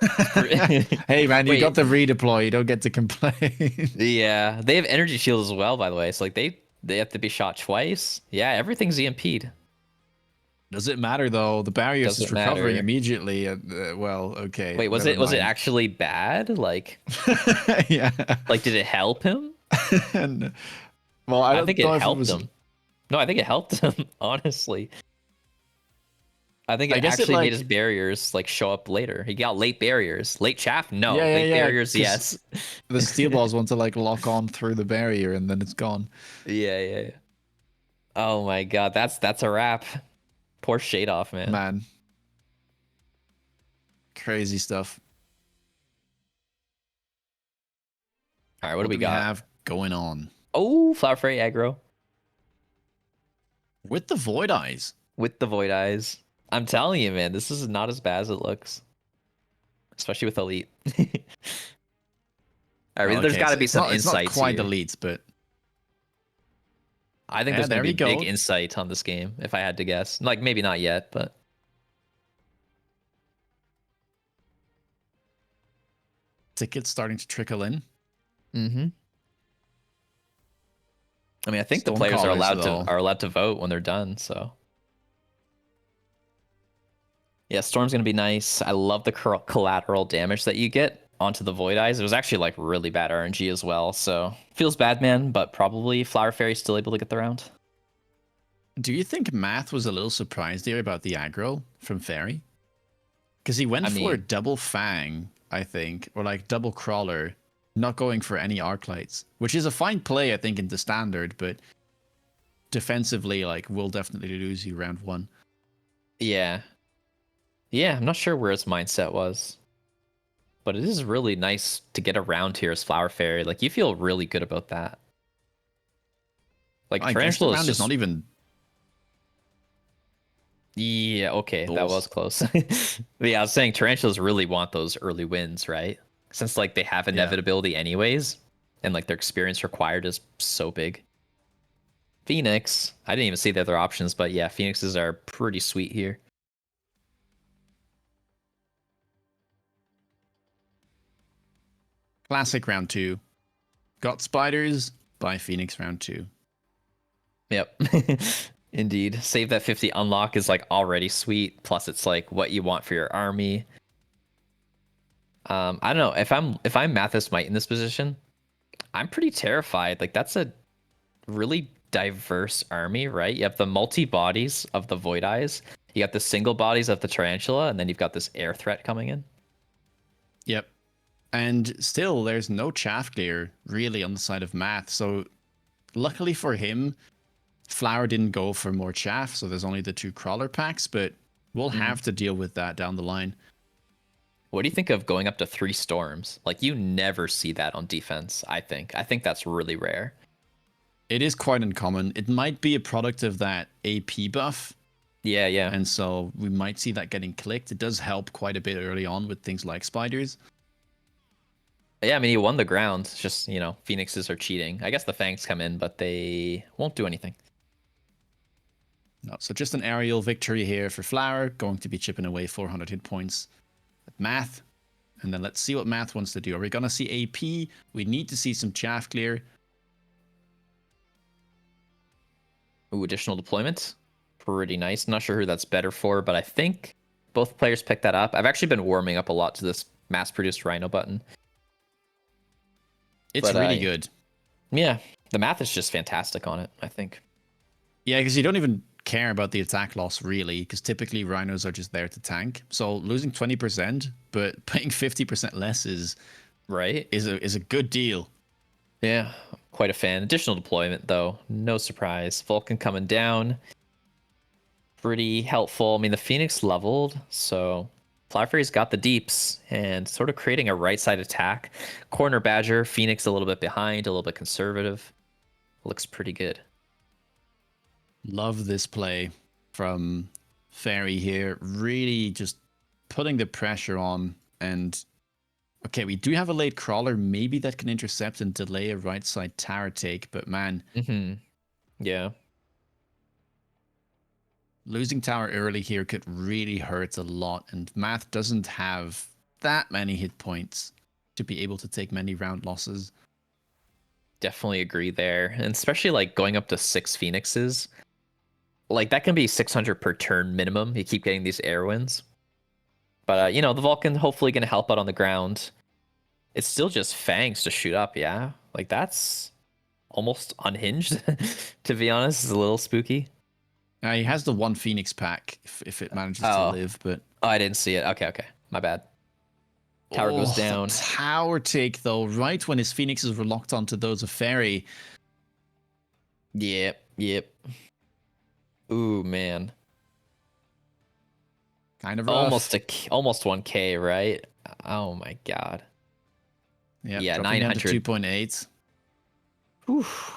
it's pretty. Hey man, you got Wait, the redeploy. You don't get to complain. yeah, they have energy shields as well, by the way. So like they have to be shot twice. Yeah, everything's EMP'd. Does it matter though? The barrier is just Doesn't recovering matter. immediately. Well, okay, Wait, was never it mind. actually bad? Yeah. Like did it help him? And, well, I I don't think it know if it helped was. him. No, I think it helped him, honestly. I think I it guess it actually made his like. barriers like show up later. He got late barriers. Late chaff? Yeah, No. yeah, Late yeah. barriers, Because yes. the steel balls want to like lock on through the barrier and then it's gone. Yeah, yeah, yeah. Oh my god, that's a wrap. Poor Shadoff, man. Man, crazy stuff. All right, what do What we do we got? have going on Oh, Flower Fairy aggro with the Void Eyes? with the Void Eyes. I'm telling you, man, this is not as bad as it looks, especially with Elite. All right, there's Okay, got to be some it's not insights quite here. elite, but I think yeah, there's going there to be we a big go. insight on this game, if I had to guess. Like, maybe not yet, but Tickets starting to trickle in. mm-hmm. I mean, I think the players Stormcallers though. are allowed to vote when they're done. So yeah, Storm's gonna be nice. I love the collateral damage that you get onto the Void Eyes. It was actually like really bad RNG as well. So feels bad, man. But probably Flower Fairy still able to get the round. Do you think Math was a little surprised here about the aggro from Fairy? Because he went I for mean, double Fang, I think, or like double Crawler, not going for any Arc Lights, which is a fine play, I think, into Standard, but defensively, like, will definitely lose you round 1. yeah, yeah. I'm not sure where his mindset was, but it is really nice to get around here as Flower Fairy. Like you feel really good about that. Like I guess the Tarantula is round is not just even yeah, okay, that was those. close. But yeah, I was saying tarantulas really want those early wins, right? Since like they have Yeah. inevitability anyways, and like their experience required is so big. Phoenix, I didn't even see the other options, but yeah, Phoenixes are pretty sweet here. Classic round 2. Got Spiders by Phoenix round 2. Yep. Indeed. Save that 50 unlock is like already sweet. Plus it's like what you want for your army. I don't know. If I'm Mathis Might in this position, I'm pretty terrified. Like that's a really diverse army, right? You have the multi bodies of the Void Eyes, you got the single bodies of the Tarantula, and then you've got this air threat coming in. Yep. And still, there's no chaff clear really on the side of Math. So luckily for him, Flower didn't go for more chaff. So there's only the 2 crawler packs, but we'll have to deal with that down the line. What do you think of going up to 3 storms? Like you never see that on defense, I think. I think that's really rare. It is quite uncommon. It might be a product of that AP buff. Yeah, yeah. And so we might see that getting clicked. It does help quite a bit early on with things like spiders. Yeah, I mean, he won the ground. It's just, you know, Phoenixes are cheating. I guess the Fangs come in, but they won't do anything. No, so just an aerial victory here for Flower, going to be chipping away 400 hit points at Math. And then let's see what Math wants to do. Are we going to see AP? We need to see some chaff clear. Ooh, additional deployment. Pretty nice. Not sure who that's better for, but I think both players picked that up. I've actually been warming up a lot to this mass-produced Rhino button. It's But, really good. Yeah, the math is just fantastic on it, I think. Yeah, because you don't even care about the attack loss, really, because typically Rhinos are just there to tank. So losing 20%, but paying 50% less is a good deal. Yeah, quite a fan. Additional deployment, though. No surprise. Vulcan coming down. Pretty helpful. I mean, the Phoenix leveled, so Flower Fairy's got the deeps and sort of creating a right side attack. Corner Badger, Phoenix a little bit behind, a little bit conservative. Looks pretty good. Love this play from Fairy here. Really just putting the pressure on. And okay, we do have a late crawler. Maybe that can intercept and delay a right side tower take. But man, Yeah. losing tower early here could really hurt a lot. And Math doesn't have that many hit points to be able to take many round losses. Definitely agree there. And especially like going up to 6 Phoenixes. Like that can be 600 per turn minimum. You keep getting these air wins. But, you know, the Vulcan hopefully going to help out on the ground. It's still just Fangs to shoot up, yeah? Like that's almost unhinged, to be honest. It's a little spooky. He has the 1 Phoenix pack if it manages to live, but... Oh, I didn't see it. Okay. My bad. Tower goes down. The tower take, though, right when his Phoenixes were locked onto those of Fairy. Yep. Ooh, man. Kind of rough. Almost 1K, right? Oh my god. Yeah, 900. 2.8. Oof.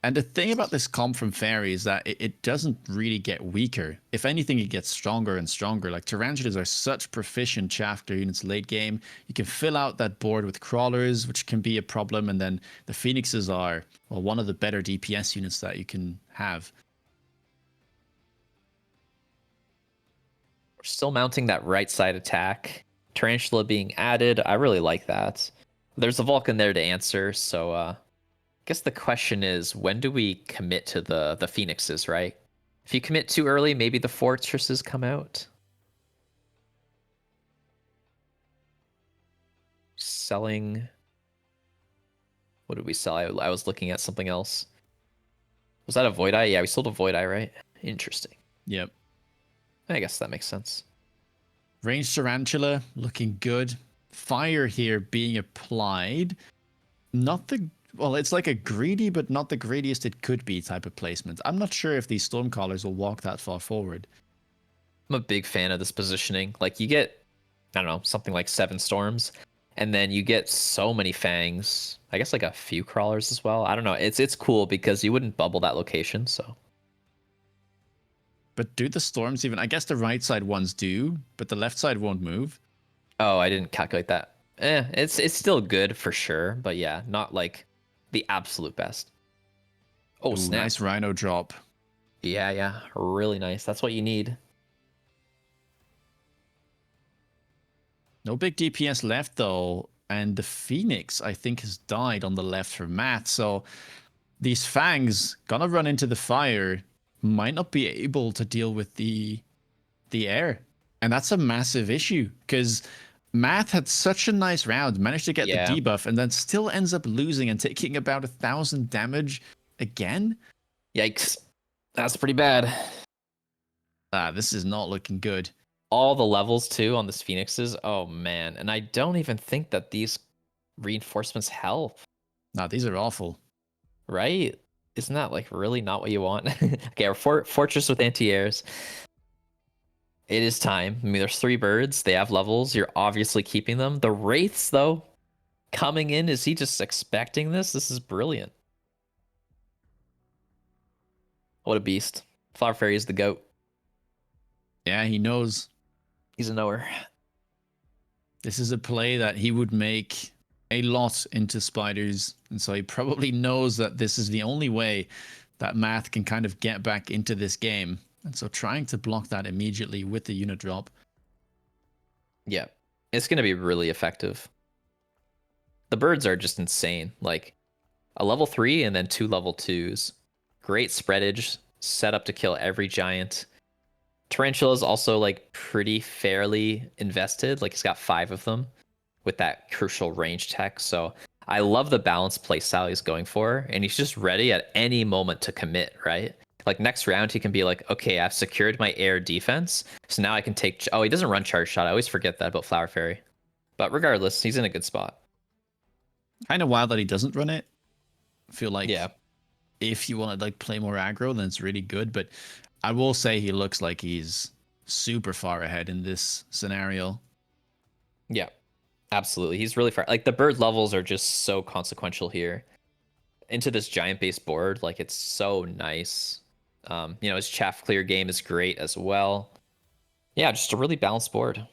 And the thing about this comp from Fairy is that it doesn't really get weaker. If anything, it gets stronger and stronger. Like, Tarantulas are such proficient shafter units late game. You can fill out that board with crawlers, which can be a problem. And then the Phoenixes are, well, one of the better DPS units that you can have. We're still mounting that right side attack. Tarantula being added. I really like that. There's a Vulcan there to answer, so Guess the question is, when do we commit to the phoenixes, right? If you commit too early, maybe the fortresses come out. Selling. What did we sell? I was looking at something else. Was that a void eye? Yeah, we sold a void eye, right? Interesting. Yep. I guess that makes sense. Range Tarantula looking good. Fire here being applied. Not the well, it's like a greedy, but not the greediest it could be type of placement. I'm not sure if these Stormcallers will walk that far forward. I'm a big fan of this positioning. Like you get, I don't know, something like 7 storms, and then you get so many fangs. I guess like a few crawlers as well. I don't know. It's cool because you wouldn't bubble that location, so. But do the storms even? I guess the right side ones do, but the left side won't move. Oh, I didn't calculate that. It's still good for sure, but yeah, not like the absolute best. Oh, Ooh, snap. nice Rhino drop. Yeah, really nice. That's what you need. No big DPS left though, and the Phoenix I think has died on the left for Matt. So these Fangs gonna run into the fire, might not be able to deal with the air, and that's a massive issue because Matt had such a nice round, managed to get Yeah. the debuff, and then still ends up losing and taking about 1,000 damage again. Yikes. That's pretty bad. This is not looking good. All the levels too on this Phoenixes. Oh man. And I don't even think that these reinforcements help, Nah, these are awful. right? Isn't that like really not what you want? Okay, our fortress with anti-airs. It is time. I mean, there's 3 birds. They have levels. You're obviously keeping them. The wraiths, though, coming in. Is he just expecting this? This is brilliant. What a beast. Flower Fairy is the GOAT. Yeah, he knows. He's a knower. This is a play that he would make a lot into spiders, and so he probably knows that this is the only way that Math can kind of get back into this game. And so trying to block that immediately with the unit drop. Yeah, it's going to be really effective. The birds are just insane. Like a level 3 and then 2 level 2s. Great spreadage, set up to kill every giant. Tarantula is also like pretty fairly invested. Like he's got 5 of them with that crucial range tech. So I love the balanced playstyle he's going for, and he's just ready at any moment to commit, right? Like next round, he can be like, okay, I've secured my air defense, so now I can take. Oh, he doesn't run charge shot. I always forget that about Flower Fairy. But regardless, he's in a good spot. Kind of wild that he doesn't run it. I feel like Yeah, if you want to like play more aggro, then it's really good. But I will say he looks like he's super far ahead in this scenario. yeah, absolutely. He's really far. Like the bird levels are just so consequential here into this giant base board. Like it's so nice. His chaff clear game is great as well. Yeah, just a really balanced board.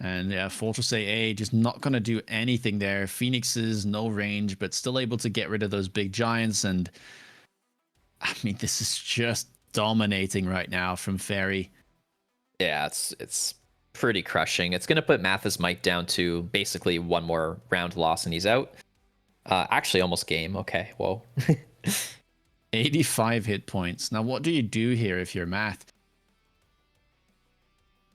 And yeah, Fortress AA just not going to do anything there. Phoenixes, no range, but still able to get rid of those big giants. And I mean, this is just dominating right now from Fairy. Yeah, it's pretty crushing. It's gonna put Mathis Mike down to basically 1 more round loss and he's out. Actually, almost game. Okay, whoa. 85 hit points. Now, what do you do here if you're Math?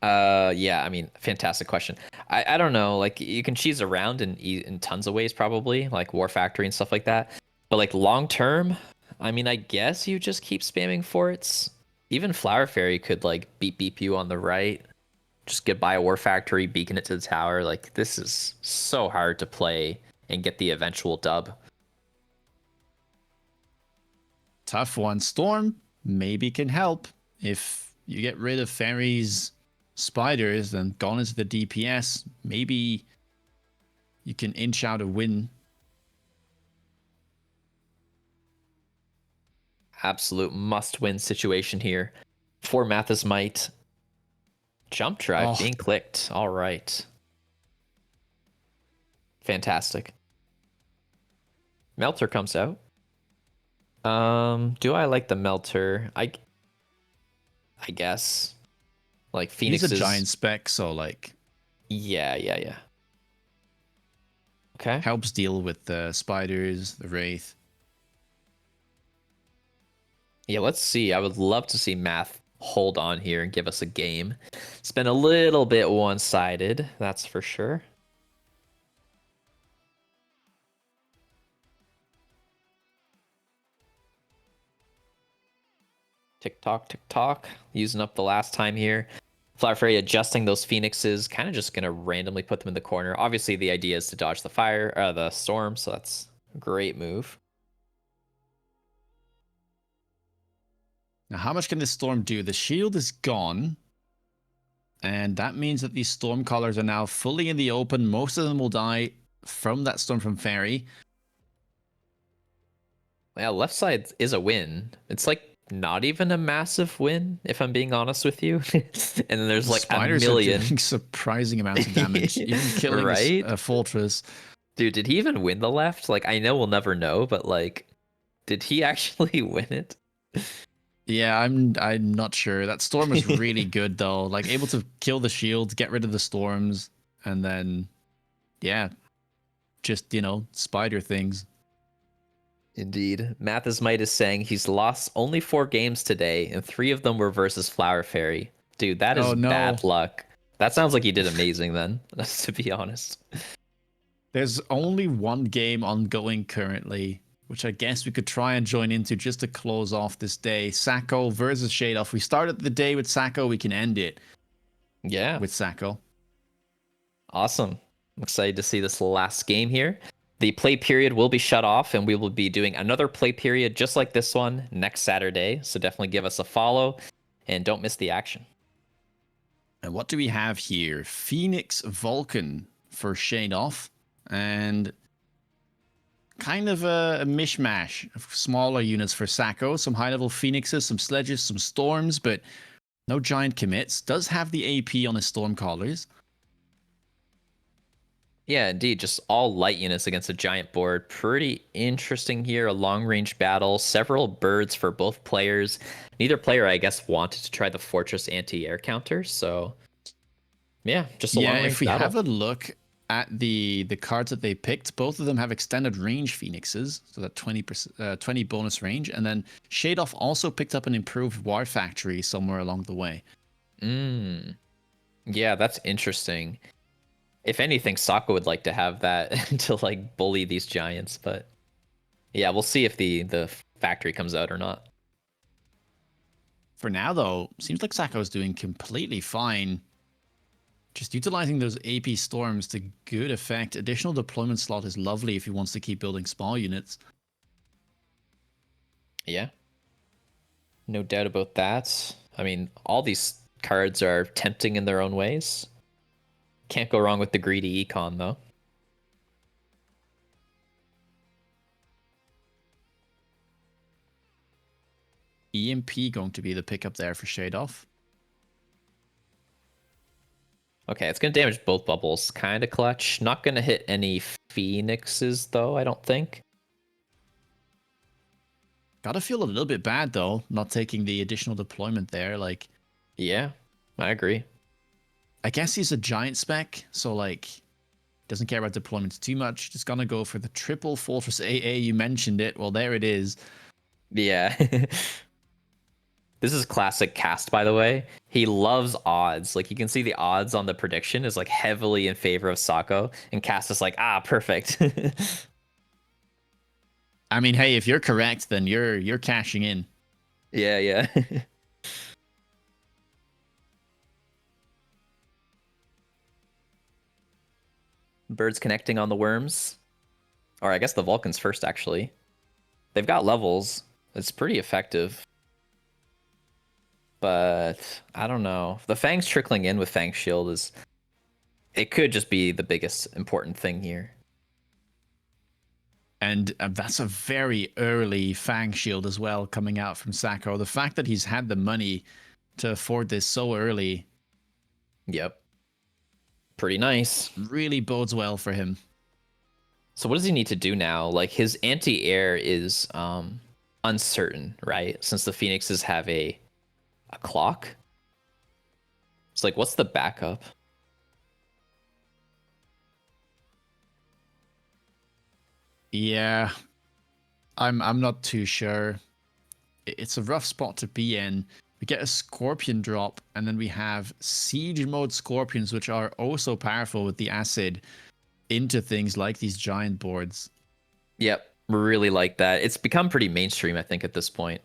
Yeah, I mean, fantastic question. I don't know. Like, you can cheese around in tons of ways, probably, like War Factory and stuff like that. But like long term, I mean, I guess you just keep spamming forts. Even Flower Fairy could like beep you on the right. Just get by a War Factory, beacon it to the tower. Like, this is so hard to play and get the eventual dub. Tough one. Storm maybe can help. If you get rid of Fairy's spiders and gone into the DPS, maybe you can inch out a win. Absolute must-win situation here for Mathis Might. Jump drive being clicked. All right. Fantastic. Melter comes out. Do I like the Melter? I guess. Like Phoenix He's a is giant spec, so like yeah. Okay. Helps deal with the spiders, the wraith. Yeah, let's see. I would love to see Math hold on here and give us a game. It's been a little bit one-sided, that's for sure. Tick tock, tick tock. Using up the last time here. Flower Fairy adjusting those phoenixes, kind of just gonna randomly put them in the corner. Obviously, the idea is to dodge the fire, the storm, so that's a great move. Now, how much can this storm do? The shield is gone. And that means that these storm callers are now fully in the open. Most of them will die from that storm from Fairy. Yeah, left side is a win. It's like not even a massive win, if I'm being honest with you. And then there's The like a spiders are million. doing surprising amounts of damage, even killing Right? a fortress. Dude, did he even win the left? Like, I know we'll never know, but like, did he actually win it? Yeah, I'm not sure. That storm was really good though. Like able to kill the shields, get rid of the storms, and then yeah, just spider things. Indeed. Mathis Might is saying he's lost only 4 games today, and 3 of them were versus Flower Fairy. Dude, that is Oh no. bad luck. That sounds like he did amazing then, to be honest. There's only one game ongoing currently, which I guess we could try and join into just to close off this day. Sacco versus Shadeoff. We started the day with Sacco, we can end it Yeah. with Sacco. Awesome. I'm excited to see this last game here. The play period will be shut off, and we will be doing another play period just like this one next Saturday. So definitely give us a follow and don't miss the action. And what do we have here? Phoenix Vulcan for Shadeoff, and kind of a mishmash of smaller units for Sacco. Some high-level Phoenixes, some Sledges, some Storms, but no giant commits. Does have the AP on his Stormcallers. Yeah, indeed. Just all light units against a giant board. Pretty interesting here. A long range battle. Several birds for both players. Neither player, I guess, wanted to try the Fortress anti-air counter. So, yeah, just a Yeah, long range if we battle. have a look at the cards that they picked, both of them have extended range Phoenixes, so that 20 bonus range. And then Shadeoff also picked up an improved War Factory somewhere along the way. Yeah, that's interesting. If anything, Sokka would like to have that to like bully these giants, but yeah, we'll see if the factory comes out or not. For now, though, seems like Sacco's doing completely fine. Just utilizing those AP Storms to good effect. Additional deployment slot is lovely if he wants to keep building small units. Yeah. No doubt about that. I mean, all these cards are tempting in their own ways. Can't go wrong with the greedy econ, though. EMP going to be the pickup there for Shadeoff. Okay, it's going to damage both bubbles. Kind of clutch. Not going to hit any phoenixes, though, I don't think. Gotta feel a little bit bad, though, not taking the additional deployment there. Like, Yeah, I agree. I guess he's a giant spec, so, like, doesn't care about deployments too much. Just gonna go for the triple Fortress AA. You mentioned it. Well, there it is. Yeah. This is classic Cast, by the way. He loves odds. Like, you can see the odds on the prediction is like heavily in favor of Sokko, and Cast is like, perfect. I mean, hey, if you're correct, then you're cashing in. Yeah, yeah. Birds connecting on the worms. Or I guess the Vulcans first, actually. They've got levels. It's pretty effective. But I don't know. The Fang's trickling in with Fang Shield is... It could just be the biggest important thing here. And that's a very early Fang Shield as well coming out from Sacco. The fact that he's had the money to afford this so early. Yep. Pretty nice. Really bodes well for him. So what does he need to do now? Like, his anti-air is uncertain, right? Since the Phoenixes have a clock. It's like, what's the backup? Yeah, I'm not too sure. It's a rough spot to be in. We get a Scorpion drop, and then we have Siege Mode Scorpions, which are also powerful with the acid into things like these giant boards. Yep, really like that. It's become pretty mainstream, I think, at this point.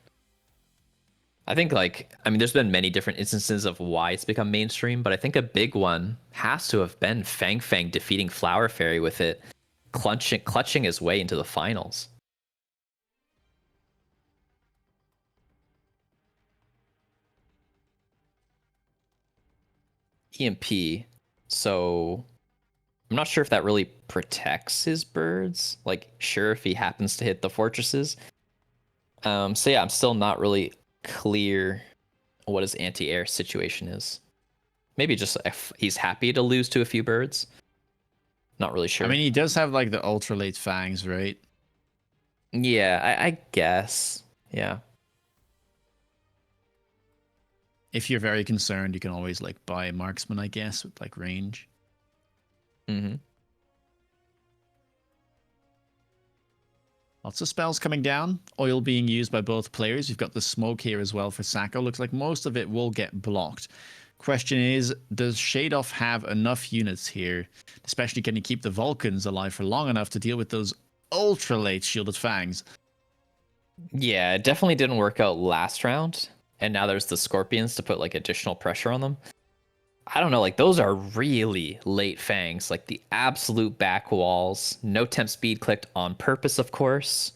I think, like, I mean, there's been many different instances of why it's become mainstream, but I think a big one has to have been Fang Fang defeating Flower Fairy with it, clutching his way into the finals. EMP. So I'm not sure if that really protects his birds. Like, sure, if he happens to hit the fortresses. So yeah, I'm still not really clear what his anti-air situation is. Maybe just if he's happy to lose to a few birds. Not really I sure. mean, he does have like the ultra late fangs, right? Yeah, I guess. Yeah. If you're very concerned, you can always like buy marksman, I guess, with like range. Mm-hmm. Lots of spells coming down. Oil being used by both players. You've got the smoke here as well for Sacco. Looks like most of it will get blocked. Question is, does Shadoff have enough units here? Especially, can he keep the Vulcans alive for long enough to deal with those ultra late shielded fangs? Yeah, it definitely didn't work out last round. And now there's the Scorpions to put like additional pressure on them. I don't know, like those are really late fangs, like the absolute back walls. No temp speed clicked on purpose, of course.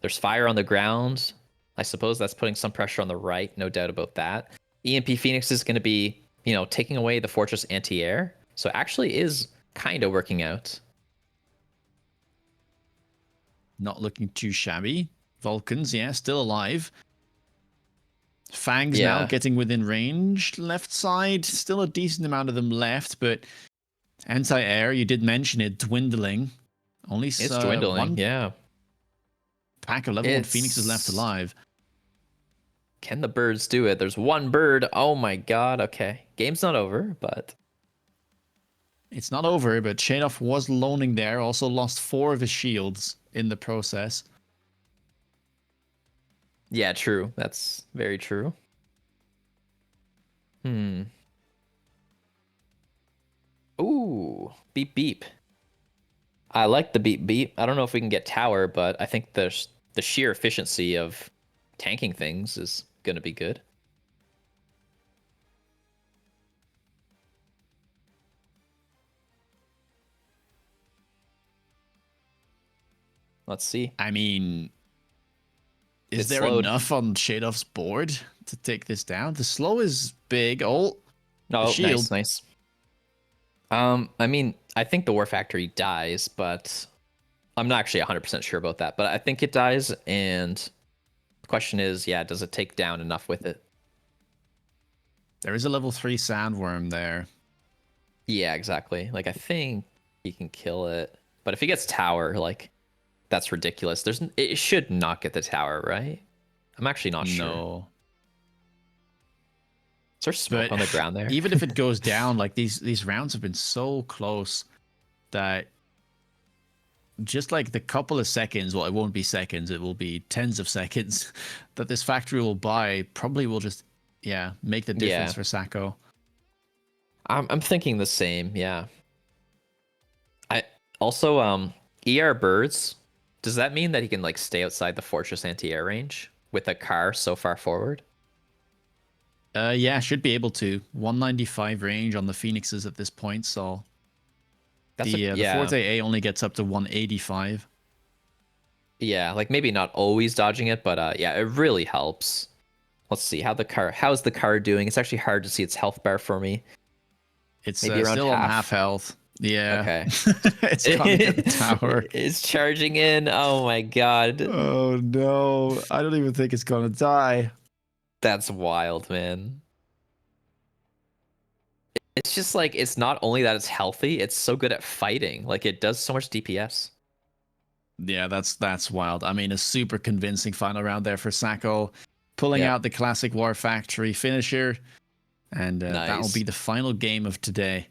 There's fire on the ground. I suppose that's putting some pressure on the right, no doubt about that. EMP Phoenix is going to be, taking away the Fortress anti-air. So it actually is kind of working out. Not looking too shabby. Vulcans, yeah, still alive. Fangs now Yeah, getting within range. Left side, still a decent amount of them left, but anti-air, you did mention it, dwindling. Only it's dwindling. one Yeah. pack of level 1 Phoenixes left It's alive. Can the birds do it? There's one bird. Oh my god. Okay. Game's not over, but It's not over, but Shadoff was loning there. Also lost 4 of his shields in the process. yeah, true. That's very true. Hmm. Ooh, beep beep. I like the beep beep. I don't know if we can get tower, but I think the sheer efficiency of tanking things is gonna be good. Let's see. I mean, is It's there slowed. enough on Shadoff's board to take this down? The slow is big. Oh, the Oh, nice, shield. nice. I mean, I think the War Factory dies, but I'm not actually 100% sure about that. But I think it dies, and the question is, yeah, does it take down enough with it? There is a level 3 sandworm there. Yeah, exactly. Like I think he can kill it, but if he gets tower, like that's ridiculous. It should not get the tower, right? I'm actually not sure. No. Is there smoke But on the ground there? even if it goes down, like these rounds have been so close that just like the couple of seconds, well, it won't be seconds, it will be tens of seconds that this factory will buy probably will just, yeah, make the difference Yeah, for Sacco. I'm thinking the same. Yeah. I also ER birds. Does that mean that he can like stay outside the fortress anti-air range with a car so far forward? Yeah, should be able to. 195 range on the Phoenixes at this point, so the Yeah. Forte A only gets up to 185. Yeah, like maybe not always dodging it, but yeah, it really helps. Let's see how's the car doing? It's actually hard to see its health bar for me. It's Maybe around still on half. half health. Yeah, Okay. it's gonna get the tower. It's charging in. Oh my god. Oh no, I don't even think it's gonna die. That's wild, man. It's just like it's not only that it's healthy, it's so good at fighting. Like it does so much DPS. Yeah, that's wild. I mean, a super convincing final round there for Sacco, pulling Yep. out the classic War Factory finisher, and that will Nice. be the final game of today.